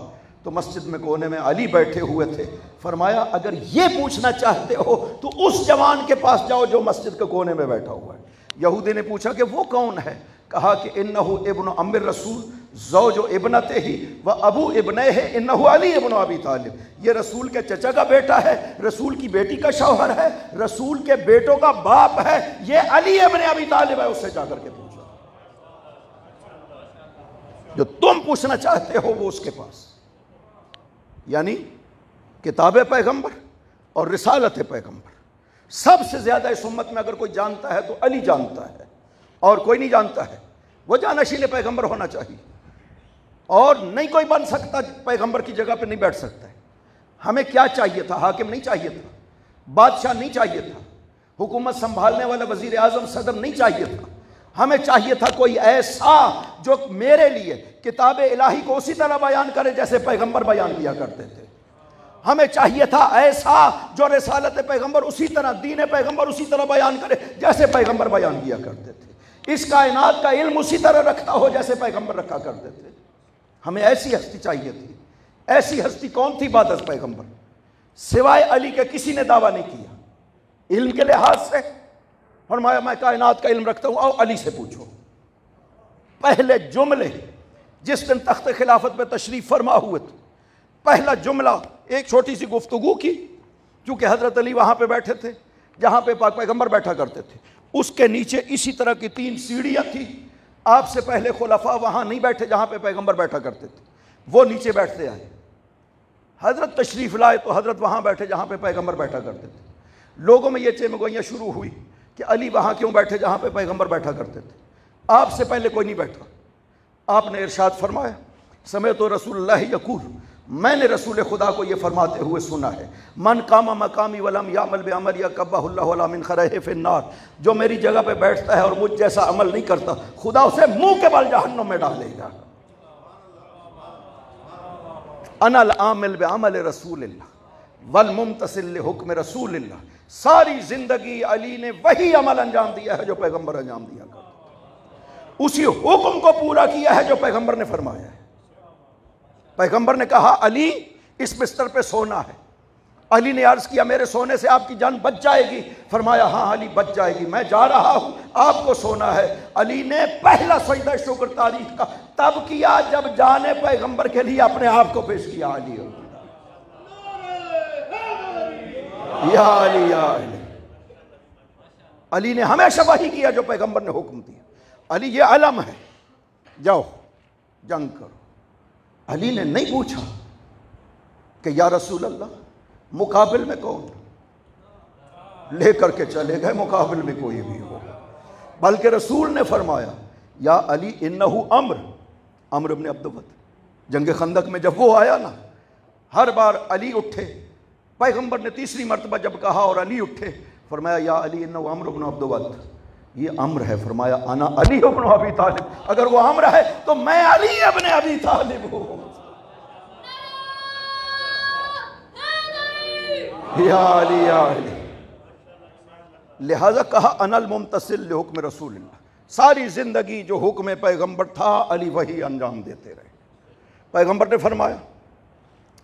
تو مسجد میں کونے میں علی بیٹھے ہوئے تھے، فرمایا اگر یہ پوچھنا چاہتے ہو تو اس جوان کے پاس جاؤ جو مسجد کے کونے میں بیٹھا ہوا ہے۔ یہودی نے پوچھا کہ وہ کون ہے؟ کہا کہ انہ ابن ام الرسول زوج ابنتہ و ابو ابنہ انہ علی ابن ابی طالب، یہ رسول کے چچا کا بیٹا ہے، رسول کی بیٹی کا شوہر ہے، رسول کے بیٹوں کا باپ ہے، یہ علی ابن ابی طالب ہے، اس سے جا کر کے پوچھا۔ جو تم پوچھنا چاہتے ہو وہ اس کے پاس، یعنی کتاب پیغمبر اور رسالت پیغمبر سب سے زیادہ اس امت میں اگر کوئی جانتا ہے تو علی جانتا ہے، اور کوئی نہیں جانتا ہے۔ وہ جانشین پیغمبر ہونا چاہیے، اور نہیں کوئی بن سکتا، پیغمبر کی جگہ پہ نہیں بیٹھ سکتا ہے۔ ہمیں کیا چاہیے تھا؟ حاکم نہیں چاہیے تھا، بادشاہ نہیں چاہیے تھا، حکومت سنبھالنے والا وزیر اعظم صدر نہیں چاہیے تھا۔ ہمیں چاہیے تھا کوئی ایسا جو میرے لیے کتاب الہی کو اسی طرح بیان کرے جیسے پیغمبر بیان کیا کرتے تھے۔ ہمیں چاہیے تھا ایسا جو رسالت پیغمبر اسی طرح، دین پیغمبر اسی طرح بیان کرے جیسے پیغمبر بیان کیا کرتے تھے، اس کائنات کا علم اسی طرح رکھتا ہو جیسے پیغمبر رکھا کرتے تھے۔ ہمیں ایسی ہستی چاہیے تھی۔ ایسی ہستی کون تھی بعد از پیغمبر؟ سوائے علی کے کسی نے دعویٰ نہیں کیا علم کے لحاظ سے۔ فرمایا میں کائنات کا علم رکھتا ہوں، آؤ علی سے پوچھو۔ پہلے جملے جس دن تخت خلافت پہ تشریف فرما ہوئے تھے، پہلا جملہ ایک چھوٹی سی گفتگو کی، کیونکہ حضرت علی وہاں پہ بیٹھے تھے جہاں پہ پاک پیغمبر بیٹھا کرتے تھے، اس کے نیچے اسی طرح کی 3 سیڑھیاں تھیں۔ آپ سے پہلے خلفاء وہاں نہیں بیٹھے جہاں پہ پیغمبر بیٹھا کرتے تھے، وہ نیچے بیٹھتے آئے۔ حضرت تشریف لائے تو حضرت وہاں بیٹھے جہاں پہ پیغمبر بیٹھا کرتے تھے۔ لوگوں میں یہ چمگوئیاں شروع ہوئی کہ علی وہاں کیوں بیٹھے جہاں پہ پیغمبر بیٹھا کرتے تھے، آپ سے پہلے کوئی نہیں بیٹھا۔ آپ نے ارشاد فرمایا سمعت رسول اللہ یقول، میں نے رسول خدا کو یہ فرماتے ہوئے سنا ہے، من قام مقامی ولم یعمل بعملی کبہ اللہ علی من خرہ فی النار، جو میری جگہ پہ بیٹھتا ہے اور مجھ جیسا عمل نہیں کرتا، خدا اسے منہ کے بل جہنم میں ڈالے گا۔ انا العامل بعمل رسول اللہ والممتثل لحکم رسول اللہ، ساری زندگی علی نے وہی عمل انجام دیا ہے جو پیغمبر انجام دیا کرتا۔ اسی حکم کو پورا کیا ہے جو پیغمبر نے فرمایا ہے۔ پیغمبر نے کہا علی اس بستر پہ سونا ہے۔ علی نے عرض کیا میرے سونے سے آپ کی جان بچ جائے گی؟ فرمایا ہاں علی بچ جائے گی، میں جا رہا ہوں، آپ کو سونا ہے۔ علی نے پہلا سجدہ شکر تاریخ کا تب کیا جب جان پیغمبر کے لیے اپنے آپ کو پیش کیا۔ علی یا علی یا علی، علی نے ہمیشہ وہی کیا جو پیغمبر نے حکم دیا۔ علی یہ علم ہے، جاؤ جنگ کرو۔ علی نے نہیں پوچھا کہ یا رسول اللہ مقابل میں کون، لے کر کے چلے گئے مقابل میں کوئی بھی ہو، بلکہ رسول نے فرمایا یا علی انہو عمرو بن عبد ود۔ جنگ خندق میں جب وہ آیا نا، ہر بار علی اٹھے، پیغمبر نے تیسری مرتبہ جب کہا اور علی اٹھے، فرمایا یا علی انہو عمرو بن عبد ود، یہ عمر ہے۔ فرمایا انا علی ابن ابی طالب، اگر وہ عمر ہے تو میں علی ابن ابی طالب ہوں۔ یا علی یا علی، لہذا کہا انا الممتثل لحکم رسول اللہ، ساری زندگی جو حکم پیغمبر تھا علی وہی انجام دیتے رہے۔ پیغمبر نے فرمایا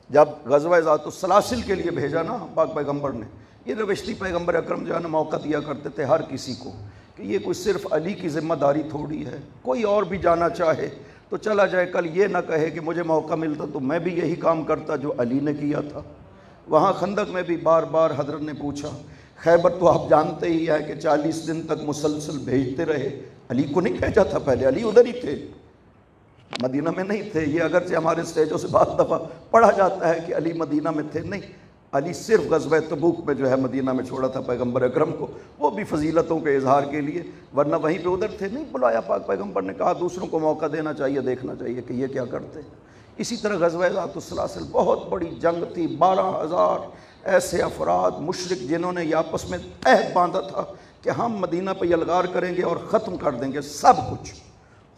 جب غزوہ ذات السلاسل کے لیے بھیجا نا پاک پیغمبر نے، یہ روشتی پیغمبر اکرم جو ہے نا موقع دیا کرتے تھے ہر کسی کو کہ یہ کوئی صرف علی کی ذمہ داری تھوڑی ہے، کوئی اور بھی جانا چاہے تو چلا جائے، کل یہ نہ کہے کہ مجھے موقع ملتا تو میں بھی یہی کام کرتا جو علی نے کیا تھا۔ وہاں خندق میں بھی بار بار حضرت نے پوچھا، خیبر تو آپ جانتے ہی ہے کہ 40 دن تک مسلسل بھیجتے رہے، علی کو نہیں بھیجا تھا، پہلے علی ادھر ہی تھے، مدینہ میں نہیں تھے۔ یہ اگرچہ ہمارے اسٹیجوں سے بعض دفعہ پڑھا جاتا ہے کہ علی مدینہ میں تھے، نہیں، علی صرف غزوہ تبوک میں جو ہے مدینہ میں چھوڑا تھا پیغمبر اکرم کو، وہ بھی فضیلتوں کے اظہار کے لیے، ورنہ وہیں پہ ادھر تھے، نہیں بلایا پاک پیغمبر نے، کہا دوسروں کو موقع دینا چاہیے، دیکھنا چاہیے کہ یہ کیا کرتے ہیں۔ اسی طرح غزوہ ذات السلاسل بہت بڑی جنگ تھی، 12,000 ایسے افراد مشرک جنہوں نے یہ آپس میں عہد باندھا تھا کہ ہم مدینہ پہ یلغار کریں گے اور ختم کر دیں گے سب کچھ۔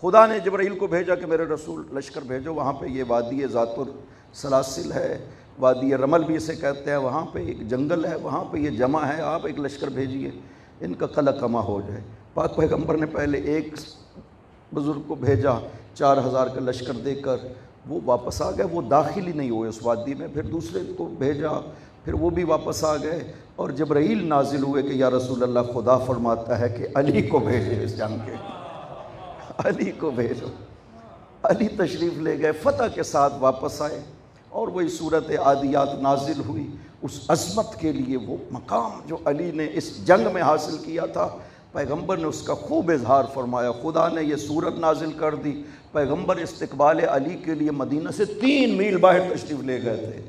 خدا نے جبرائیل کو بھیجا کہ میرے رسول لشکر بھیجو، وہاں پہ یہ وادی ذات السلاسل ہے، وادی رمل بھی اسے کہتے ہیں، وہاں پہ ایک جنگل ہے، وہاں پہ یہ جمع ہے، آپ ایک لشکر بھیجیے، ان کا قلع کما ہو جائے۔ پاک پیغمبر نے پہلے ایک بزرگ کو بھیجا 4,000 کا لشکر دے کر، وہ واپس آ گئے، وہ داخل ہی نہیں ہوئے اس وادی میں، پھر دوسرے کو بھیجا، پھر وہ بھی واپس آ گئے، اور جبرائیل نازل ہوئے کہ یا رسول اللہ خدا فرماتا ہے کہ علی کو بھیجے اس جنگ کے، علی کو بھیجو۔ علی تشریف لے گئے، فتح کے ساتھ واپس آئے، اور وہی صورت عادیات نازل ہوئی۔ اس عظمت کے لیے وہ مقام جو علی نے اس جنگ میں حاصل کیا تھا، پیغمبر نے اس کا خوب اظہار فرمایا۔ خدا نے یہ صورت نازل کر دی، پیغمبر استقبال علی کے لیے مدینہ سے 3 میل باہر تشریف لے گئے تھے،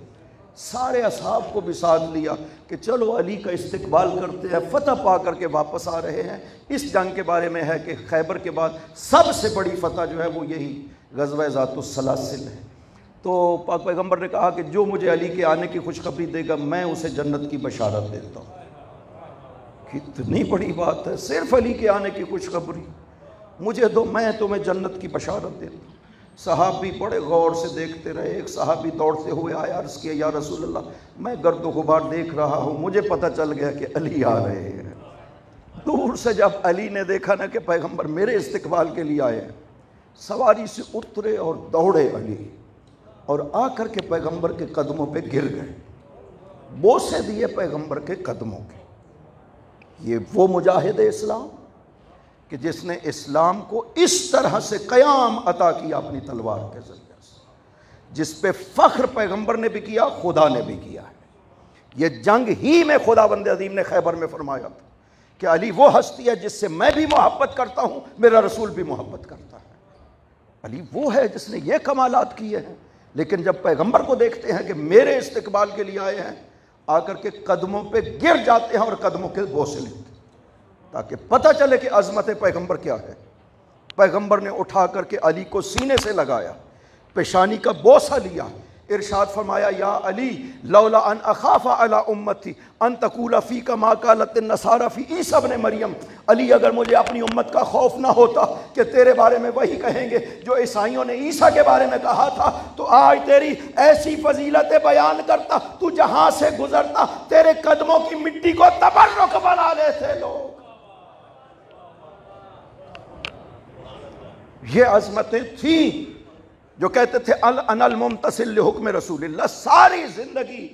سارے اصحاب کو بھی ساتھ لیا کہ چلو علی کا استقبال کرتے ہیں، فتح پا کر کے واپس آ رہے ہیں۔ اس جنگ کے بارے میں ہے کہ خیبر کے بعد سب سے بڑی فتح جو ہے وہ یہی غزوہ ذات السلاسل ہے۔ تو پاک پیغمبر نے کہا کہ جو مجھے علی کے آنے کی خوشخبری دے گا میں اسے جنت کی بشارت دیتا ہوں۔ کتنی بڑی بات ہے، صرف علی کے آنے کی خوشخبری مجھے دو، میں تمہیں جنت کی بشارت دیتا ہوں۔ صحابی بڑے غور سے دیکھتے رہے، ایک صحابی دوڑتے ہوئے آیا، عرض کیا یا رسول اللہ میں گرد و غبار دیکھ رہا ہوں، مجھے پتہ چل گیا کہ علی آ رہے ہیں۔ دور سے جب علی نے دیکھا نا کہ پیغمبر میرے استقبال کے لیے آئے ہیں، سواری سے اترے اور دوڑے علی، اور آ کر کے پیغمبر کے قدموں پہ گر گئے، بوسے دیے پیغمبر کے قدموں کے۔ یہ وہ مجاہد اسلام کہ جس نے اسلام کو اس طرح سے قیام عطا کیا اپنی تلوار کے ذریعے سے، جس پہ فخر پیغمبر نے بھی کیا، خدا نے بھی کیا ہے۔ یہ جنگ ہی میں خداوند عظیم نے خیبر میں فرمایا تھا کہ علی وہ ہستی ہے جس سے میں بھی محبت کرتا ہوں، میرا رسول بھی محبت کرتا ہے۔ علی وہ ہے جس نے یہ کمالات کیے ہیں، لیکن جب پیغمبر کو دیکھتے ہیں کہ میرے استقبال کے لیے آئے ہیں، آ کر کے قدموں پہ گر جاتے ہیں اور قدموں کے بوسے لیتے ہیں تاکہ پتہ چلے کہ عظمت پیغمبر کیا ہے۔ پیغمبر نے اٹھا کر کے علی کو سینے سے لگایا، پیشانی کا بوسہ لیا، ارشاد فرمایا یا علی لولا ان اخاف علی امتی ان تقول فیک ما قالت النصارى فی عیسی ابن مریم، علی اگر مجھے اپنی امت کا خوف نہ ہوتا کہ تیرے بارے میں وہی کہیں گے جو عیسائیوں نے عیسیٰ کے بارے میں کہا تھا، تو آج تیری ایسی فضیلتیں بیان کرتا، تو جہاں سے گزرتا تیرے قدموں کی مٹی کو تبرک بنا لیتے لوگ۔ یہ عظمتیں تھیں جو کہتے تھے انا الممتثل لحکم رسول اللہ. ساری زندگی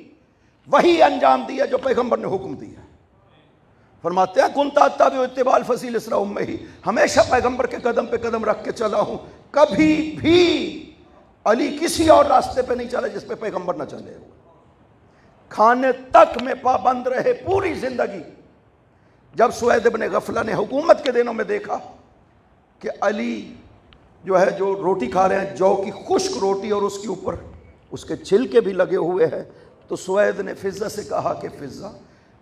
وہی انجام دیا جو پیغمبر نے حکم دیا. فرماتے ہیں کنت اتبع اتباع الفصیل اسرا امہ، ہمیشہ پیغمبر کے قدم پہ قدم رکھ کے چلا ہوں. کبھی بھی علی کسی اور راستے پہ نہیں چلا جس پہ پیغمبر نہ چلے. کھانے تک میں پابند رہے پوری زندگی. جب سوید بن غفلہ نے حکومت کے دنوں میں دیکھا کہ علی جو ہے جو روٹی کھا رہے ہیں جو کی خشک روٹی اور اس کے اوپر اس کے چھلکے بھی لگے ہوئے ہیں، تو سوید نے فضہ سے کہا کہ فضہ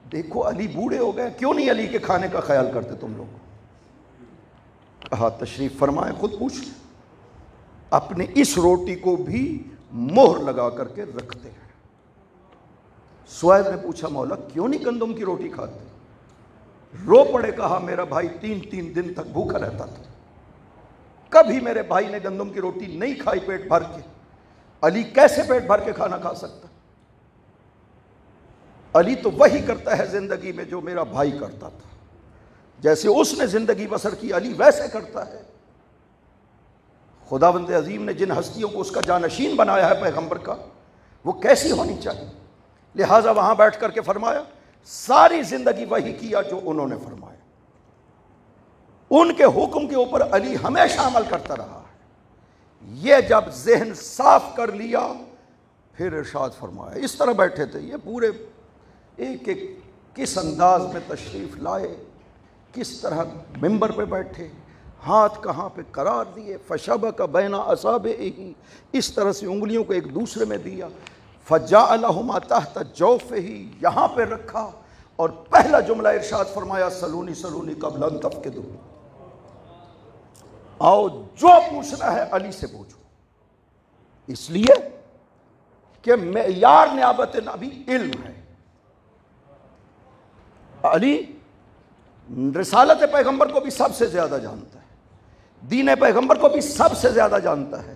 دیکھو علی بوڑھے ہو گئے، کیوں نہیں علی کے کھانے کا خیال کرتے تم لوگ؟ کہا تشریف فرمائیں، خود پوچھ لیں. اپنے اس روٹی کو بھی مہر لگا کر کے رکھتے ہیں. سوید نے پوچھا مولا کیوں نہیں گندم کی روٹی کھاتے؟ رو پڑے، کہا میرا بھائی 3 دن تک بھوکا رہتا تھا، کبھی میرے بھائی نے گندم کی روٹی نہیں کھائی پیٹ بھر کے. علی کیسے پیٹ بھر کے کھانا کھا سکتا؟ علی تو وہی کرتا ہے زندگی میں جو میرا بھائی کرتا تھا. جیسے اس نے زندگی بسر کی علی ویسے کرتا ہے. خداوند عظیم نے جن ہستیوں کو اس کا جانشین بنایا ہے پیغمبر کا، وہ کیسی ہونی چاہیے. لہٰذا وہاں بیٹھ کر کے فرمایا ساری زندگی وہی کیا جو انہوں نے فرمایا. ان کے حکم کے اوپر علی ہمیشہ عمل کرتا رہا ہے. یہ جب ذہن صاف کر لیا پھر ارشاد فرمایا. اس طرح بیٹھے تھے یہ پورے ایک ایک کس انداز میں تشریف لائے، کس طرح ممبر پہ بیٹھے، ہاتھ کہاں پہ قرار دیے. فشبک بین اصابعہ، اس طرح سے انگلیوں کو ایک دوسرے میں دیا. فجعلہما تحت جوفہ، یہاں پہ رکھا، اور پہلا جملہ ارشاد فرمایا سلونی سلونی قبل ان تفقدوا، آؤ جو پوچھنا ہے علی سے پوچھو. اس لیے کہ معیار نیابت نبی علم ہے. علی رسالت پیغمبر کو بھی سب سے زیادہ جانتا ہے، دین پیغمبر کو بھی سب سے زیادہ جانتا ہے،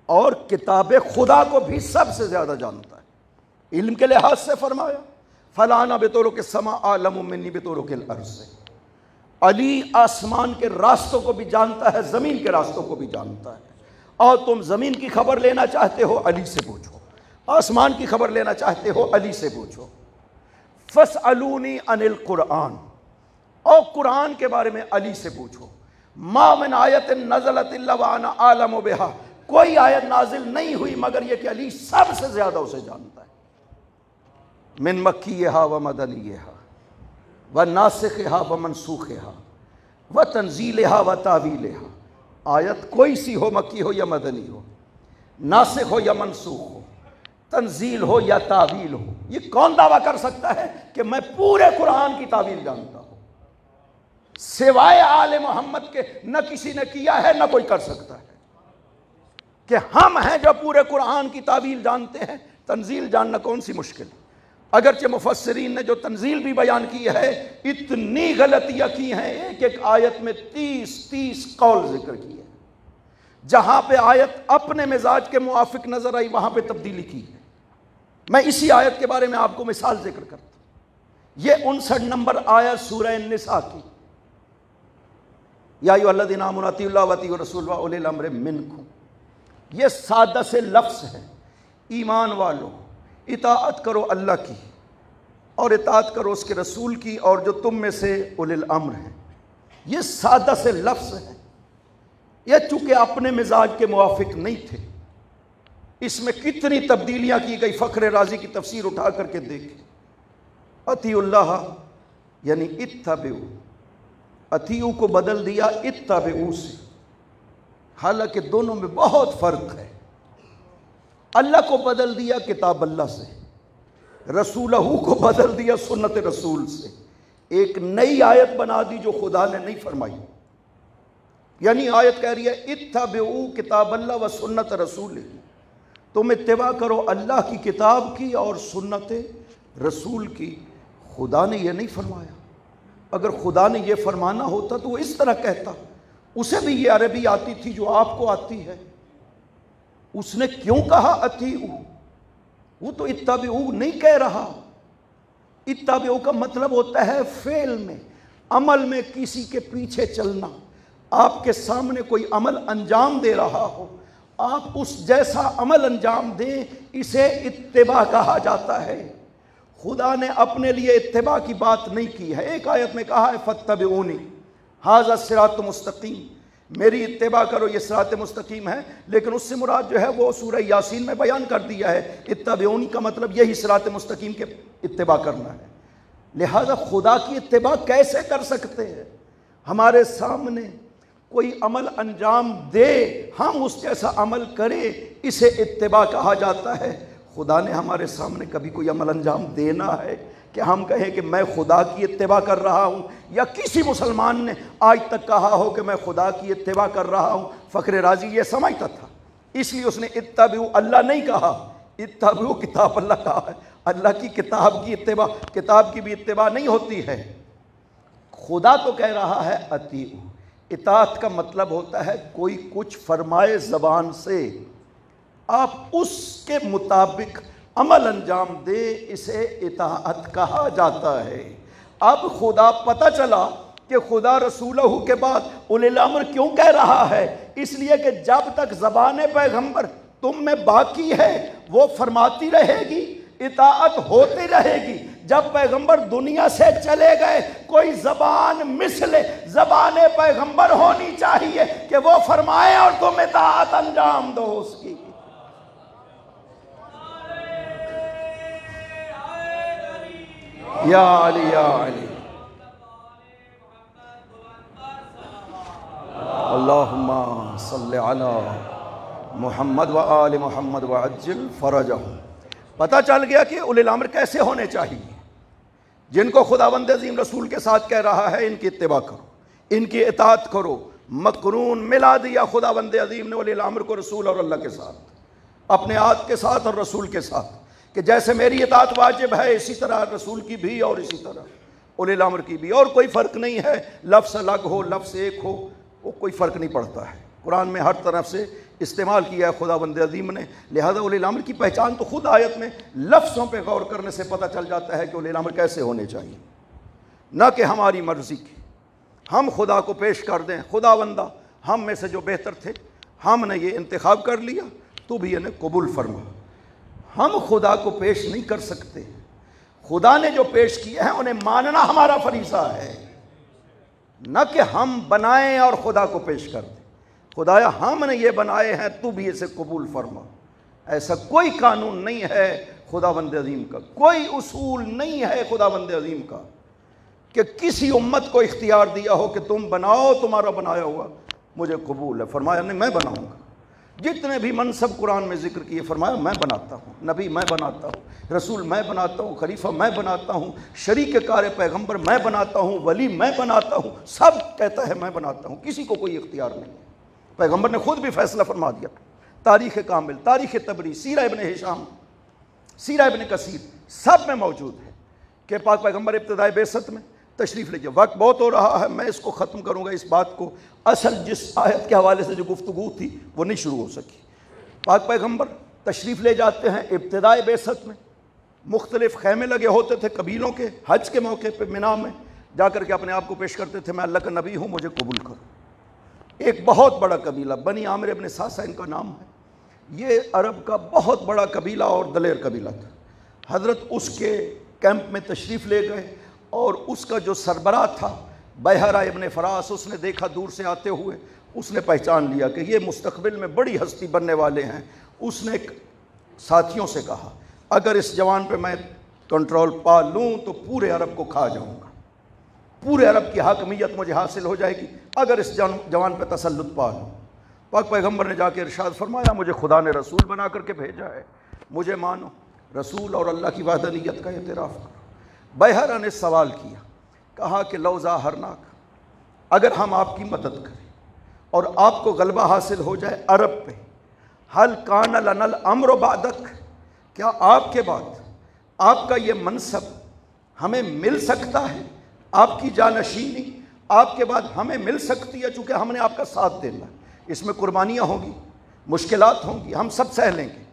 اور کتاب خدا کو بھی سب سے زیادہ جانتا ہے. علم کے لحاظ سے فرمایا فلانا بطرق السماء اعلم منی بطرق الارض. علی آسمان کے راستوں کو بھی جانتا ہے، زمین کے راستوں کو بھی جانتا ہے. اور تم زمین کی خبر لینا چاہتے ہو علی سے پوچھو، آسمان کی خبر لینا چاہتے ہو علی سے پوچھو. فاسألونی عن القرآن، اور قرآن کے بارے میں علی سے پوچھو. ما من آیت نزلت الا وانا اعلم بها، کوئی آیت نازل نہیں ہوئی مگر یہ کہ علی سب سے زیادہ اسے جانتا ہے. من مکیہا و مدنیہا و ناسخہا و منسوخہا و تنزیلہا و تاویلہا. آیت کوئی سی ہو، مکی ہو یا مدنی ہو، ناسخ ہو یا منسوخ ہو، تنزیل ہو یا تعویل ہو، یہ کون دعویٰ کر سکتا ہے کہ میں پورے قرآن کی تعویل جانتا ہوں؟ سوائے آل محمد کے نہ کسی نے کیا ہے، نہ کوئی کر سکتا ہے. کہ ہم ہیں جو پورے قرآن کی تعویل جانتے ہیں. تنزیل جاننا کون سی مشکل؟ اگرچہ مفسرین نے جو تنزیل بھی بیان کی ہے اتنی غلطیاں کی ہیں، ایک ایک آیت میں 30 قول ذکر کی ہے. جہاں پہ آیت اپنے مزاج کے موافق نظر آئی وہاں پہ تبدیلی کی ہے. میں اسی آیت کے بارے میں آپ کو مثال ذکر کرتا ہوں. یہ 59 نمبر آیت سورہ النساء کی. یا ایھا الذین آمنوا اطیعوا اللہ واطیعوا الرسول واولی الامر منکم. یہ سادہ سے لفظ ہے، ایمان والو اطاعت کرو اللہ کی اور اطاعت کرو اس کے رسول کی اور جو تم میں سے اولی الامر ہیں. یہ سادہ سے لفظ ہے. یہ چونکہ اپنے مزاج کے موافق نہیں تھے، اس میں کتنی تبدیلیاں کی گئی. فخر رازی کی تفسیر اٹھا کر کے دیکھیں. اطیعوا اللہ یعنی اتبعوا، اطیعوا کو بدل دیا اتبعوا سے، حالانکہ دونوں میں بہت فرق ہے. اللہ کو بدل دیا کتاب اللہ سے، رسولہ کو بدل دیا سنت رسول سے. ایک نئی آیت بنا دی جو خدا نے نہیں فرمائی. یعنی آیت کہہ رہی ہے اتبعوا کتاب اللہ و سنت رسول، تم اتباع کرو اللہ کی کتاب کی اور سنت رسول کی. خدا نے یہ نہیں فرمایا. اگر خدا نے یہ فرمانا ہوتا تو وہ اس طرح کہتا. اسے بھی یہ عربی آتی تھی جو آپ کو آتی ہے. اس نے کیوں کہا اطیعوا؟ وہ تو اتبعوا نہیں کہہ رہا. اتبعوا کا مطلب ہوتا ہے فعل میں، عمل میں کسی کے پیچھے چلنا. آپ کے سامنے کوئی عمل انجام دے رہا ہو، آپ اس جیسا عمل انجام دیں، اسے اتباع کہا جاتا ہے۔ خدا نے اپنے لیے اتباع کی بات نہیں کی ہے۔ ایک آیت میں کہا ہے فاتبعونی ھذا الصراط مستقیم، میری اتباع کرو، یہ صراط مستقیم ہے، لیکن اس سے مراد جو ہے وہ سورہ یاسین میں بیان کر دیا ہے۔ اتبعونی کا مطلب یہی صراط مستقیم کے اتباع کرنا ہے۔ لہذا خدا کی اتباع کیسے کر سکتے ہیں؟ ہمارے سامنے کوئی عمل انجام دے، ہم اس جیسا عمل کریں، اسے اتباع کہا جاتا ہے۔ خدا نے ہمارے سامنے کبھی کوئی عمل انجام دینا ہے کہ ہم کہیں کہ میں خدا کی اتباع کر رہا ہوں، یا کسی مسلمان نے آج تک کہا ہو کہ میں خدا کی اتباع کر رہا ہوں؟ فخر رازی یہ سمجھتا تھا، اس لیے اس نے اتبعوا اللہ نہیں کہا، اتبعوا کتاب اللہ کہا ہے۔ اللہ کی کتاب کی اتباع، کتاب کی بھی اتباع نہیں ہوتی ہے۔ خدا تو کہہ رہا ہے اطیعوا، اطاعت کا مطلب ہوتا ہے کوئی کچھ فرمائے زبان سے، آپ اس کے مطابق عمل انجام دے، اسے اطاعت کہا جاتا ہے۔ اب خدا پتہ چلا کہ خدا رسولہ کے بعد اولی الامر کیوں کہہ رہا ہے؟ اس لیے کہ جب تک زبان پیغمبر تم میں باقی ہے وہ فرماتی رہے گی، اطاعت ہوتی رہے گی۔ جب پیغمبر دنیا سے چلے گئے، کوئی زبان مثل زبان پیغمبر ہونی چاہیے کہ وہ فرمائے اور تم اطاعت انجام دو اس کی۔ یا علی یا علی، اللہم صلی علی محمد و آل محمد وعجل فرجہم۔ پتہ چل گیا کہ اولی الامر کیسے ہونے چاہیے۔ جن کو خداوند عظیم رسول کے ساتھ کہہ رہا ہے ان کی اتباع کرو، ان کی اطاعت کرو، مقرون ملا دیا خداوند عظیم نے اولی الامر کو رسول اور اللہ کے ساتھ، اپنے آت کے ساتھ اور رسول کے ساتھ، کہ جیسے میری اطاعت واجب ہے اسی طرح رسول کی بھی اور اسی طرح اولی الامر کی بھی، اور کوئی فرق نہیں ہے، لفظ الگ ہو لفظ ایک ہو، وہ کوئی فرق نہیں پڑتا ہے۔ قرآن میں ہر طرف سے استعمال کیا ہے خداوند عظیم نے، لہذا اولی الامر کی پہچان تو خود آیت میں لفظوں پہ غور کرنے سے پتہ چل جاتا ہے کہ اولی الامر کیسے ہونے چاہیے، نہ کہ ہماری مرضی کی ہم خدا کو پیش کر دیں، خداوندہ ہم میں سے جو بہتر تھے ہم نے یہ انتخاب کر لیا، تو بھی انہیں قبول فرما۔ ہم خدا کو پیش نہیں کر سکتے، خدا نے جو پیش کیا ہے انہیں ماننا ہمارا فریضہ ہے، نہ کہ ہم بنائیں اور خدا کو پیش کر دیں۔ خدایا ہم نے یہ بنائے ہیں، تو بھی اسے قبول فرما۔ ایسا کوئی قانون نہیں ہے خداوند عظیم کا، کوئی اصول نہیں ہے خداوند عظیم کا کہ کسی امت کو اختیار دیا ہو کہ تم بناؤ، تمہارا بنایا ہوا مجھے قبول ہے۔ فرمایا نہیں، میں بناؤں گا۔ جتنے بھی منصب قرآن میں ذکر کیے فرمایا میں بناتا ہوں، نبی میں بناتا ہوں، رسول میں بناتا ہوں، خلیفہ میں بناتا ہوں، شریک کار پیغمبر میں بناتا ہوں، ولی میں بناتا ہوں، سب کہتا ہے میں بناتا ہوں، کسی کو کوئی اختیار نہیں ہے۔ پیغمبر نے خود بھی فیصلہ فرما دیا۔ تاریخ کامل، تاریخ تبری، سیرہ ابن ہشام، سیرہ ابن کثیر سب میں موجود ہے کہ پاک پیغمبر ابتدائی بعثت میں تشریف لے جائے۔ وقت بہت ہو رہا ہے، میں اس کو ختم کروں گا، اس بات کو اصل جس آیت کے حوالے سے جو گفتگو تھی وہ نہیں شروع ہو سکی۔ پاک پیغمبر تشریف لے جاتے ہیں ابتدائی بعثت میں، مختلف خیمے لگے ہوتے تھے قبیلوں کے، حج کے موقع پہ مینا میں جا کر کے اپنے آپ کو پیش کرتے تھے، میں اللہ کا نبی ہوں، مجھے قبول کرو۔ ایک بہت بڑا قبیلہ بنی عامر ابن ساسا ان کا نام ہے، یہ عرب کا بہت بڑا قبیلہ اور دلیر قبیلہ تھا۔ حضرت اس کے کیمپ میں تشریف لے گئے اور اس کا جو سربراہ تھا بحیرہ ابن فراس، اس نے دیکھا دور سے آتے ہوئے، اس نے پہچان لیا کہ یہ مستقبل میں بڑی ہستی بننے والے ہیں۔ اس نے ساتھیوں سے کہا اگر اس جوان پہ میں کنٹرول پا لوں تو پورے عرب کو کھا جاؤں گا، پورے عرب کی حاکمیت مجھے حاصل ہو جائے گی اگر اس جوان پہ تسلط پا لوں۔ پاک پیغمبر نے جا کے ارشاد فرمایا مجھے خدا نے رسول بنا کر کے بھیجا ہے، مجھے مانو، رسول اور اللہ کی وحدانیت کا اعتراف کرو۔ بحیرہ نے سوال کیا، کہا کہ لو ظاہرناک، اگر ہم آپ کی مدد کریں اور آپ کو غلبہ حاصل ہو جائے عرب پہ، حل کان لنا الامر بعدک، کیا آپ کے بعد آپ کا یہ منصب ہمیں مل سکتا ہے؟ آپ کی جانشینی آپ کے بعد ہمیں مل سکتی ہے؟ چونکہ ہم نے آپ کا ساتھ دینا ہے، اس میں قربانیاں ہوں گی، مشکلات ہوں گی، ہم سب سہ لیں گے،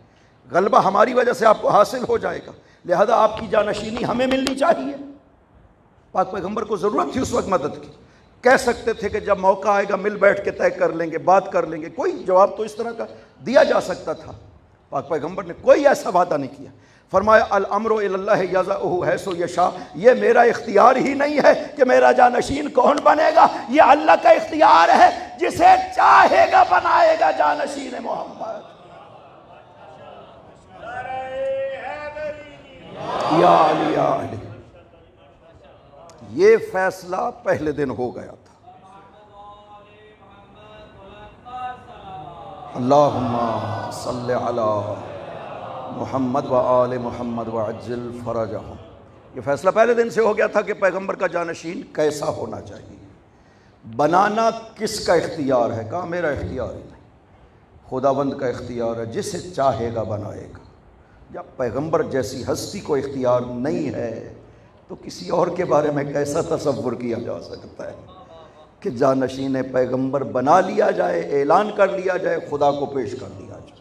غلبہ ہماری وجہ سے آپ کو حاصل ہو جائے گا، لہذا آپ کی جانشینی ہمیں ملنی چاہیے۔ پاک پیغمبر کو ضرورت تھی اس وقت مدد کی، کہہ سکتے تھے کہ جب موقع آئے گا مل بیٹھ کے طے کر لیں گے، بات کر لیں گے، کوئی جواب تو اس طرح کا دیا جا سکتا تھا۔ پاک پیغمبر نے کوئی ایسا وعدہ نہیں کیا۔ فرمایا الامر الی اللہ یضعہ حیث یشاء، یہ میرا اختیار ہی نہیں ہے کہ میرا جانشین کون بنے گا، یہ اللہ کا اختیار ہے، جسے چاہے گا بنائے گا جانشین محمد۔ یا علی یا علی، یہ فیصلہ پہلے دن ہو گیا تھا۔ اللہم صلی علی محمد و آل محمد وعجل فرجہم، یہ فیصلہ پہلے دن سے ہو گیا تھا کہ پیغمبر کا جانشین کیسا ہونا چاہیے۔ بنانا کس کا اختیار ہے؟ کہا میرا اختیار ہی نہیں، خداوند کا اختیار ہے، جسے چاہے گا بنائے گا۔ جب پیغمبر جیسی ہستی کو اختیار نہیں ہے تو کسی اور کے بارے میں کیسا تصور کیا جا سکتا ہے کہ جانشین پیغمبر بنا لیا جائے، اعلان کر لیا جائے، خدا کو پیش کر دیا جائے؟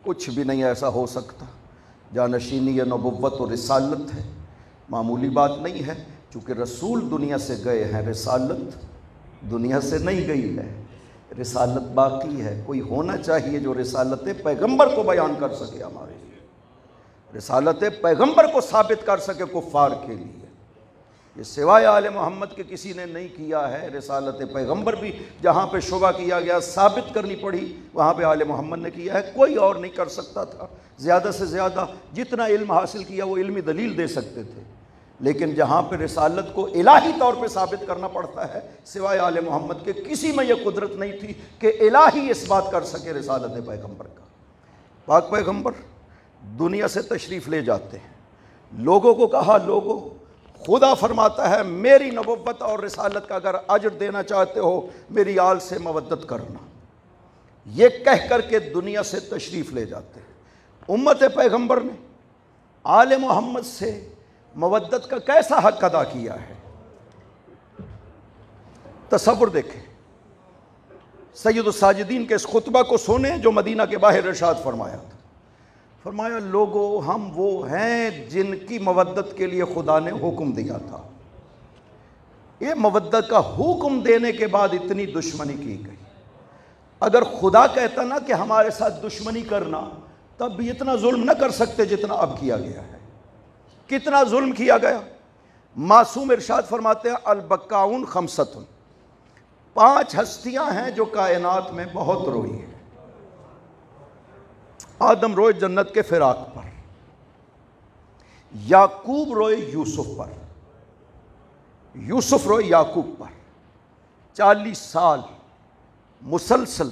کچھ بھی نہیں ایسا ہو سکتا۔ جانشینی یہ نبوت و رسالت ہے، معمولی بات نہیں ہے، چونکہ رسول دنیا سے گئے ہیں، رسالت دنیا سے نہیں گئی ہے، رسالت باقی ہے۔ کوئی ہونا چاہیے جو رسالت پیغمبر کو بیان کر سکے، ہمارے لیے رسالت پیغمبر کو ثابت کر سکے کفار کے لیے۔ یہ سوائے آل محمد کے کسی نے نہیں کیا ہے۔ رسالت پیغمبر بھی جہاں پہ شبہ کیا گیا، ثابت کرنی پڑی، وہاں پہ آل محمد نے کیا ہے، کوئی اور نہیں کر سکتا تھا۔ زیادہ سے زیادہ جتنا علم حاصل کیا وہ علمی دلیل دے سکتے تھے، لیکن جہاں پہ رسالت کو الہی طور پہ ثابت کرنا پڑتا ہے، سوائے آل محمد کے کسی میں یہ قدرت نہیں تھی کہ الہی اس بات کر سکے رسالت پیغمبر کا۔ پاک پیغمبر دنیا سے تشریف لے جاتے ہیں، لوگوں کو کہا لوگوں، خدا فرماتا ہے میری نبوت اور رسالت کا اگر اجر دینا چاہتے ہو میری آل سے مودت کرنا، یہ کہہ کر کے دنیا سے تشریف لے جاتے ہیں۔ امت پیغمبر نے آل محمد سے مودت کا کیسا حق ادا کیا ہے؟ تصور دیکھیں، سید الساجدین کے اس خطبہ کو سنیں جو مدینہ کے باہر ارشاد فرمایا تھا۔ فرمایا لوگو ہم وہ ہیں جن کی مودت کے لیے خدا نے حکم دیا تھا۔ یہ مودت کا حکم دینے کے بعد اتنی دشمنی کی گئی۔ اگر خدا کہتا نا کہ ہمارے ساتھ دشمنی کرنا، تب بھی اتنا ظلم نہ کر سکتے جتنا اب کیا گیا ہے۔ کتنا ظلم کیا گیا۔ معصوم ارشاد فرماتے ہیں البکاؤن خمستن، 5 ہستیاں ہیں جو کائنات میں بہت روئی ہیں۔ آدم روئے جنت کے فراق پر، یعقوب روئے یوسف پر، یوسف روئے یعقوب پر، 40 سال مسلسل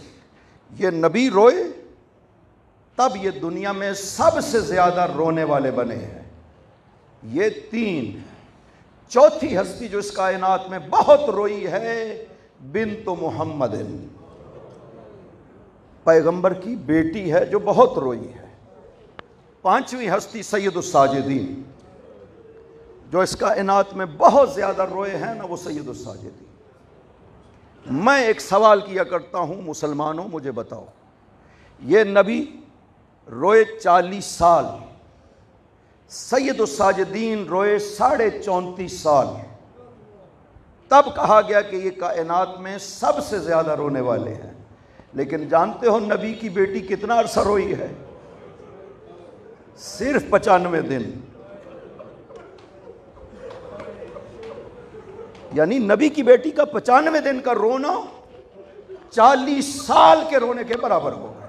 یہ نبی روئے، تب یہ دنیا میں سب سے زیادہ رونے والے بنے ہیں۔ یہ 3۔ چوتھی ہستی جو اس کائنات میں بہت روئی ہے بنت محمد، پیغمبر کی بیٹی ہے جو بہت روئی ہے۔ 5ویں ہستی سید الساجدین، جو اس کائنات میں بہت زیادہ روئے ہیں نا، وہ سید الساجدین۔ میں ایک سوال کیا کرتا ہوں مسلمانوں، مجھے بتاؤ، یہ نبی روئے 40 سال، سید الساجدین روئے 34.5 سال، تب کہا گیا کہ یہ کائنات میں سب سے زیادہ رونے والے ہیں۔ لیکن جانتے ہو نبی کی بیٹی کتنا عرصہ روئی ہے؟ صرف 95 دن۔ یعنی نبی کی بیٹی کا 95 دن کا رونا 40 سال کے رونے کے برابر ہو گیا۔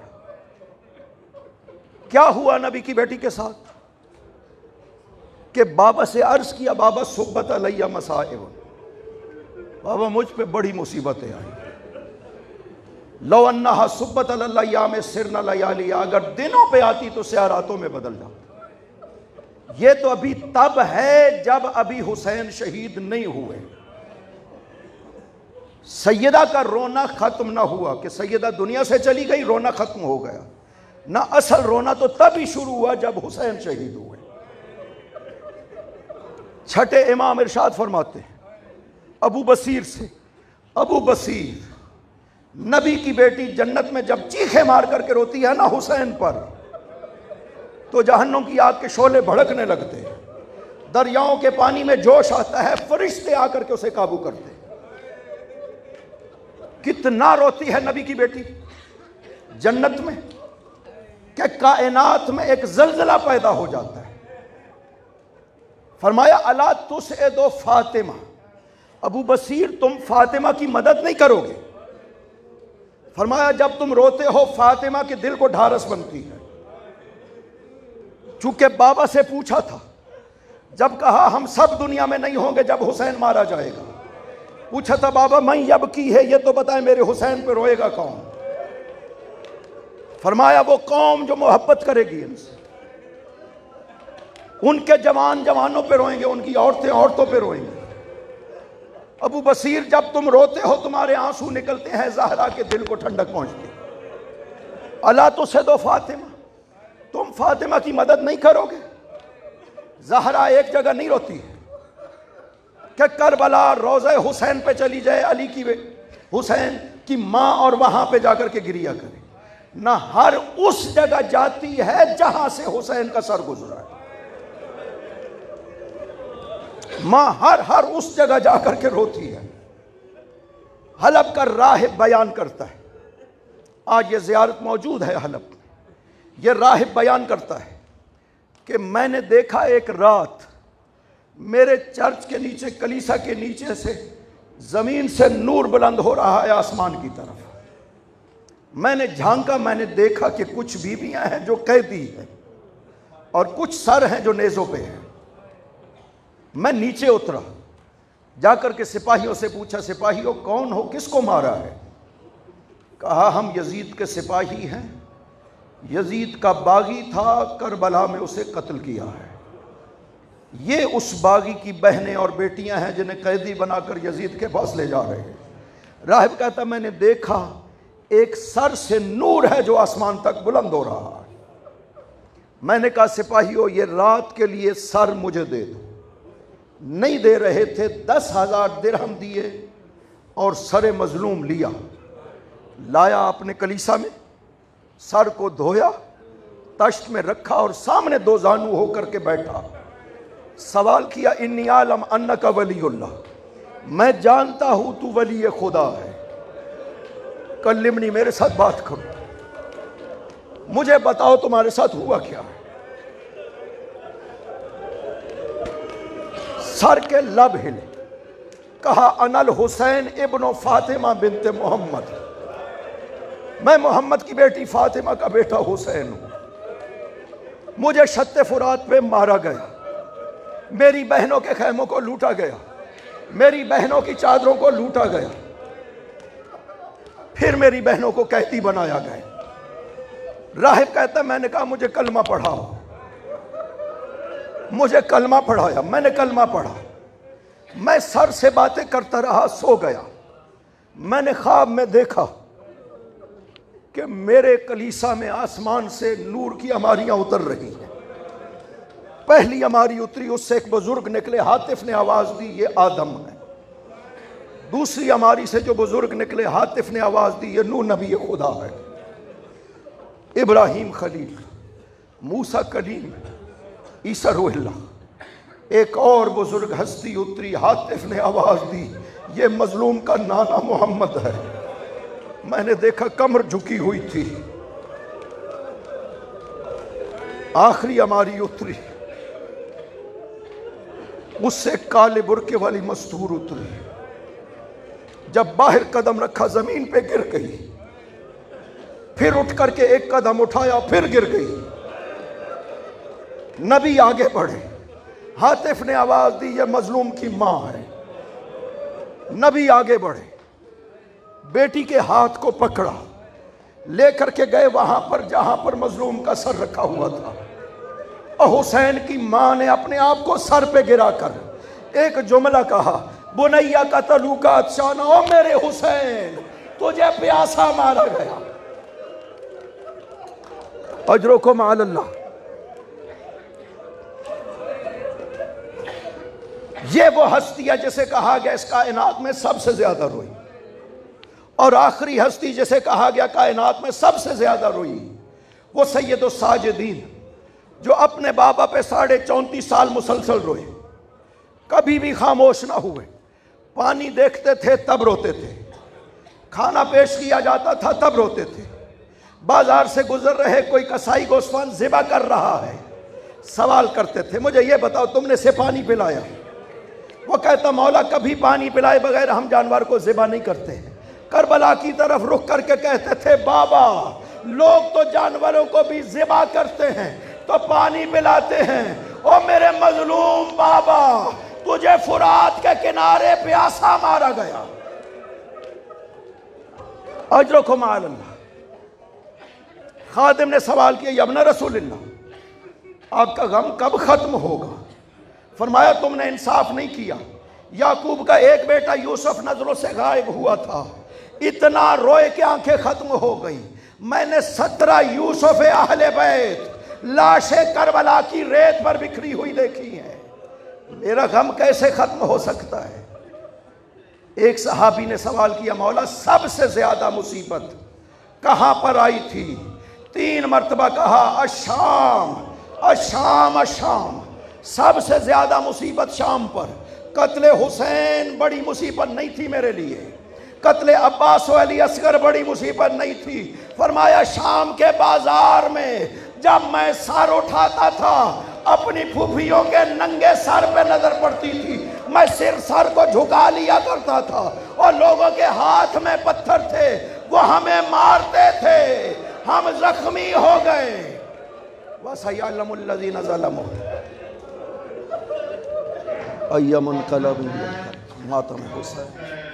کیا ہوا نبی کی بیٹی کے ساتھ کہ بابا سے عرض کیا بابا صبت علیہ مصائب، بابا مجھ پہ بڑی مصیبتیں آئیں، لو انہا صبت علی الایام سرنا لیالی، اگر دنوں پہ آتی تو سیاہ راتوں میں بدل جاتا۔ یہ تو ابھی تب ہے جب ابھی حسین شہید نہیں ہوئے۔ سیدہ کا رونا ختم نہ ہوا کہ سیدہ دنیا سے چلی گئی، رونا ختم ہو گیا، نہ اصل رونا تو تب ہی شروع ہوا جب حسین شہید ہوئے۔ چھٹے امام ارشاد فرماتے ہیں ابو بصیر سے، ابو بصیر، نبی کی بیٹی جنت میں جب چیخیں مار کر کے روتی ہے نا حسین پر، تو جہنم کی آگ کے شعلے بھڑکنے لگتے ہیں، دریاؤں کے پانی میں جوش آتا ہے، فرشتے آ کر کے اسے قابو کرتے ہیں۔ کتنا روتی ہے نبی کی بیٹی جنت میں کہ کائنات میں ایک زلزلہ پیدا ہو جاتا ہے۔ فرمایا الا تسعدوا فاطمہ، ابو بصیر تم فاطمہ کی مدد نہیں کرو گے؟ فرمایا جب تم روتے ہو فاطمہ کے دل کو ڈھارس بنتی ہے۔ چونکہ بابا سے پوچھا تھا، جب کہا ہم سب دنیا میں نہیں ہوں گے جب حسین مارا جائے گا، پوچھا تھا بابا میں یبکی ہے، یہ تو بتائیں میرے حسین پہ روئے گا کون؟ فرمایا وہ قوم جو محبت کرے گی ان سے، ان کے جوان جوانوں پہ روئیں گے، ان کی عورتیں عورتوں پہ روئیں گے۔ ابو بصیر جب تم روتے ہو تمہارے آنسو نکلتے ہیں، زہرا کے دل کو ٹھنڈک پہنچتی ہے۔ الا تسعدوا فاطمہ، تم فاطمہ کی مدد نہیں کرو گے؟ زہرا ایک جگہ نہیں روتی ہے کہ کربلا روضہ حسین پہ چلی جائے، علی کی حسین کی ماں، اور وہاں پہ جا کر کے گریہ کرے، نہ ہر اس جگہ جاتی ہے جہاں سے حسین کا سر گزرا ہے۔ ماں ہر اس جگہ جا کر کے روتی ہے۔ حلب کا راہب بیان کرتا ہے، آج یہ زیارت موجود ہے حلب میں، یہ راہب بیان کرتا ہے کہ میں نے دیکھا ایک رات میرے چرچ کے نیچے، کلیسا کے نیچے سے زمین سے نور بلند ہو رہا ہے آسمان کی طرف۔ میں نے جھانکا، میں نے دیکھا کہ کچھ بیویاں ہیں جو قیدی ہیں اور کچھ سر ہیں جو نیزوں پہ ہیں۔ میں نیچے اترا، جا کر کے سپاہیوں سے پوچھا سپاہیوں کون ہو، کس کو مارا ہے؟ کہا ہم یزید کے سپاہی ہیں، یزید کا باغی تھا، کربلا میں اسے قتل کیا ہے۔ یہ اس باغی کی بہنیں اور بیٹیاں ہیں جنہیں قیدی بنا کر یزید کے پاس لے جا رہے ہیں۔ راہب کہتا میں نے دیکھا ایک سر سے نور ہے جو آسمان تک بلند ہو رہا ہے۔ میں نے کہا سپاہیوں یہ رات کے لیے سر مجھے دے دو۔ نہیں دے رہے تھے، 10,000 درہم دیے اور سر مظلوم لیا، لایا اپنے کلیسا میں، سر کو دھویا، تشت میں رکھا اور سامنے دو زانو ہو کر کے بیٹھا، سوال کیا انی عالم انک ولی اللہ، میں جانتا ہوں تو ولی خدا ہے، کلمنی میرے ساتھ بات کرو، مجھے بتاؤ تمہارے ساتھ ہوا کیا ہے؟ سر کے لب ہلے، کہا انا الحسین ابن فاطمہ بنت محمد، میں محمد کی بیٹی فاطمہ کا بیٹا حسین ہوں، مجھے شط فرات پہ مارا گیا، میری بہنوں کے خیموں کو لوٹا گیا، میری بہنوں کی چادروں کو لوٹا گیا، پھر میری بہنوں کو قیدی بنایا گیا۔ راہب کہتا میں نے کہا مجھے کلمہ پڑھاؤ، مجھے کلمہ پڑھایا، میں نے کلمہ پڑھا، میں سر سے باتیں کرتا رہا، سو گیا۔ میں نے خواب میں دیکھا کہ میرے کلیسا میں آسمان سے نور کی عماریاں اتر رہی ہیں۔ پہلی عماری اتری، اس سے ایک بزرگ نکلے، ہاتف نے آواز دی یہ آدم ہے۔ دوسری عماری سے جو بزرگ نکلے، ہاتف نے آواز دی یہ نوح نبی خدا ہے، ابراہیم خلیل، موسیٰ کلیم، عیسیٰ روح اللہ۔ ایک اور بزرگ ہستی اتری، ہاتف نے آواز دی یہ مظلوم کا نانا محمد ہے۔ میں نے دیکھا کمر جھکی ہوئی تھی۔ آخری عماری اتری، اس سے کالے برقعے والی مستور اتری، جب باہر قدم رکھا زمین پہ گر گئی، پھر اٹھ کر کے ایک قدم اٹھایا پھر گر گئی۔ نبی آگے بڑھے، ہاتف نے آواز دی یہ مظلوم کی ماں ہے۔ نبی آگے بڑھے، بیٹی کے ہاتھ کو پکڑا، لے کر کے گئے وہاں پر جہاں پر مظلوم کا سر رکھا ہوا تھا، اور حسین کی ماں نے اپنے آپ کو سر پہ گرا کر ایک جملہ کہا بنیا قتلوک عطشانا، او میرے حسین تجھے پیاسا مارا گیا، اجرکم علی اللہ۔ یہ وہ ہستی ہے جسے کہا گیا اس کائنات میں سب سے زیادہ روئی، اور آخری ہستی جسے کہا گیا کائنات میں سب سے زیادہ روئی وہ سید الساجدین، جو اپنے بابا پہ 34.5 سال مسلسل روئے، کبھی بھی خاموش نہ ہوئے، پانی دیکھتے تھے تب روتے تھے، کھانا پیش کیا جاتا تھا تب روتے تھے. بازار سے گزر رہے کوئی کسائی گوسفند ذبح کر رہا ہے, سوال کرتے تھے مجھے یہ بتاؤ تم نے اسے پانی پلایا؟ وہ کہتا مولا کبھی پانی پلائے بغیر ہم جانور کو ذبح نہیں کرتے ہیں. کربلا کی طرف رخ کر کے کہتے تھے بابا لوگ تو جانوروں کو بھی ذبح کرتے ہیں تو پانی پلاتے ہیں, او میرے مظلوم بابا تجھے فرات کے کنارے پیاسا مارا گیا. اجرکم علی اللہ. خادم نے سوال کیا یا ابن رسول اللہ آپ کا غم کب ختم ہوگا؟ فرمایا تم نے انصاف نہیں کیا. یعقوب کا ایک بیٹا یوسف نظروں سے غائب ہوا تھا, اتنا روئے کہ آنکھیں ختم ہو گئی. میں نے 17 یوسف اہل بیت لاشیں کربلا کی ریت پر بکھری ہوئی دیکھی ہیں. میرا غم کیسے ختم ہو سکتا ہے؟ ایک صحابی نے سوال کیا مولا سب سے زیادہ مصیبت کہاں پر آئی تھی؟ 3 مرتبہ کہا الشام الشام الشام. سب سے زیادہ مصیبت شام پر. قتل حسین بڑی مصیبت نہیں تھی میرے لیے, قتل عباس و علی اصغر بڑی مصیبت نہیں تھی. فرمایا شام کے بازار میں جب میں سر اٹھاتا تھا اپنی پھوپھیوں کے ننگے سر پہ نظر پڑتی تھی, میں سر کو جھکا لیا کرتا تھا اور لوگوں کے ہاتھ میں پتھر تھے وہ ہمیں مارتے تھے, ہم زخمی ہو گئے. وَسَيَعْلَمُ الَّذِينَ ظَلَمُوا أَيَّ مُنْقَلَبٍ يَنقَلِبُونَ. ماتم حسین.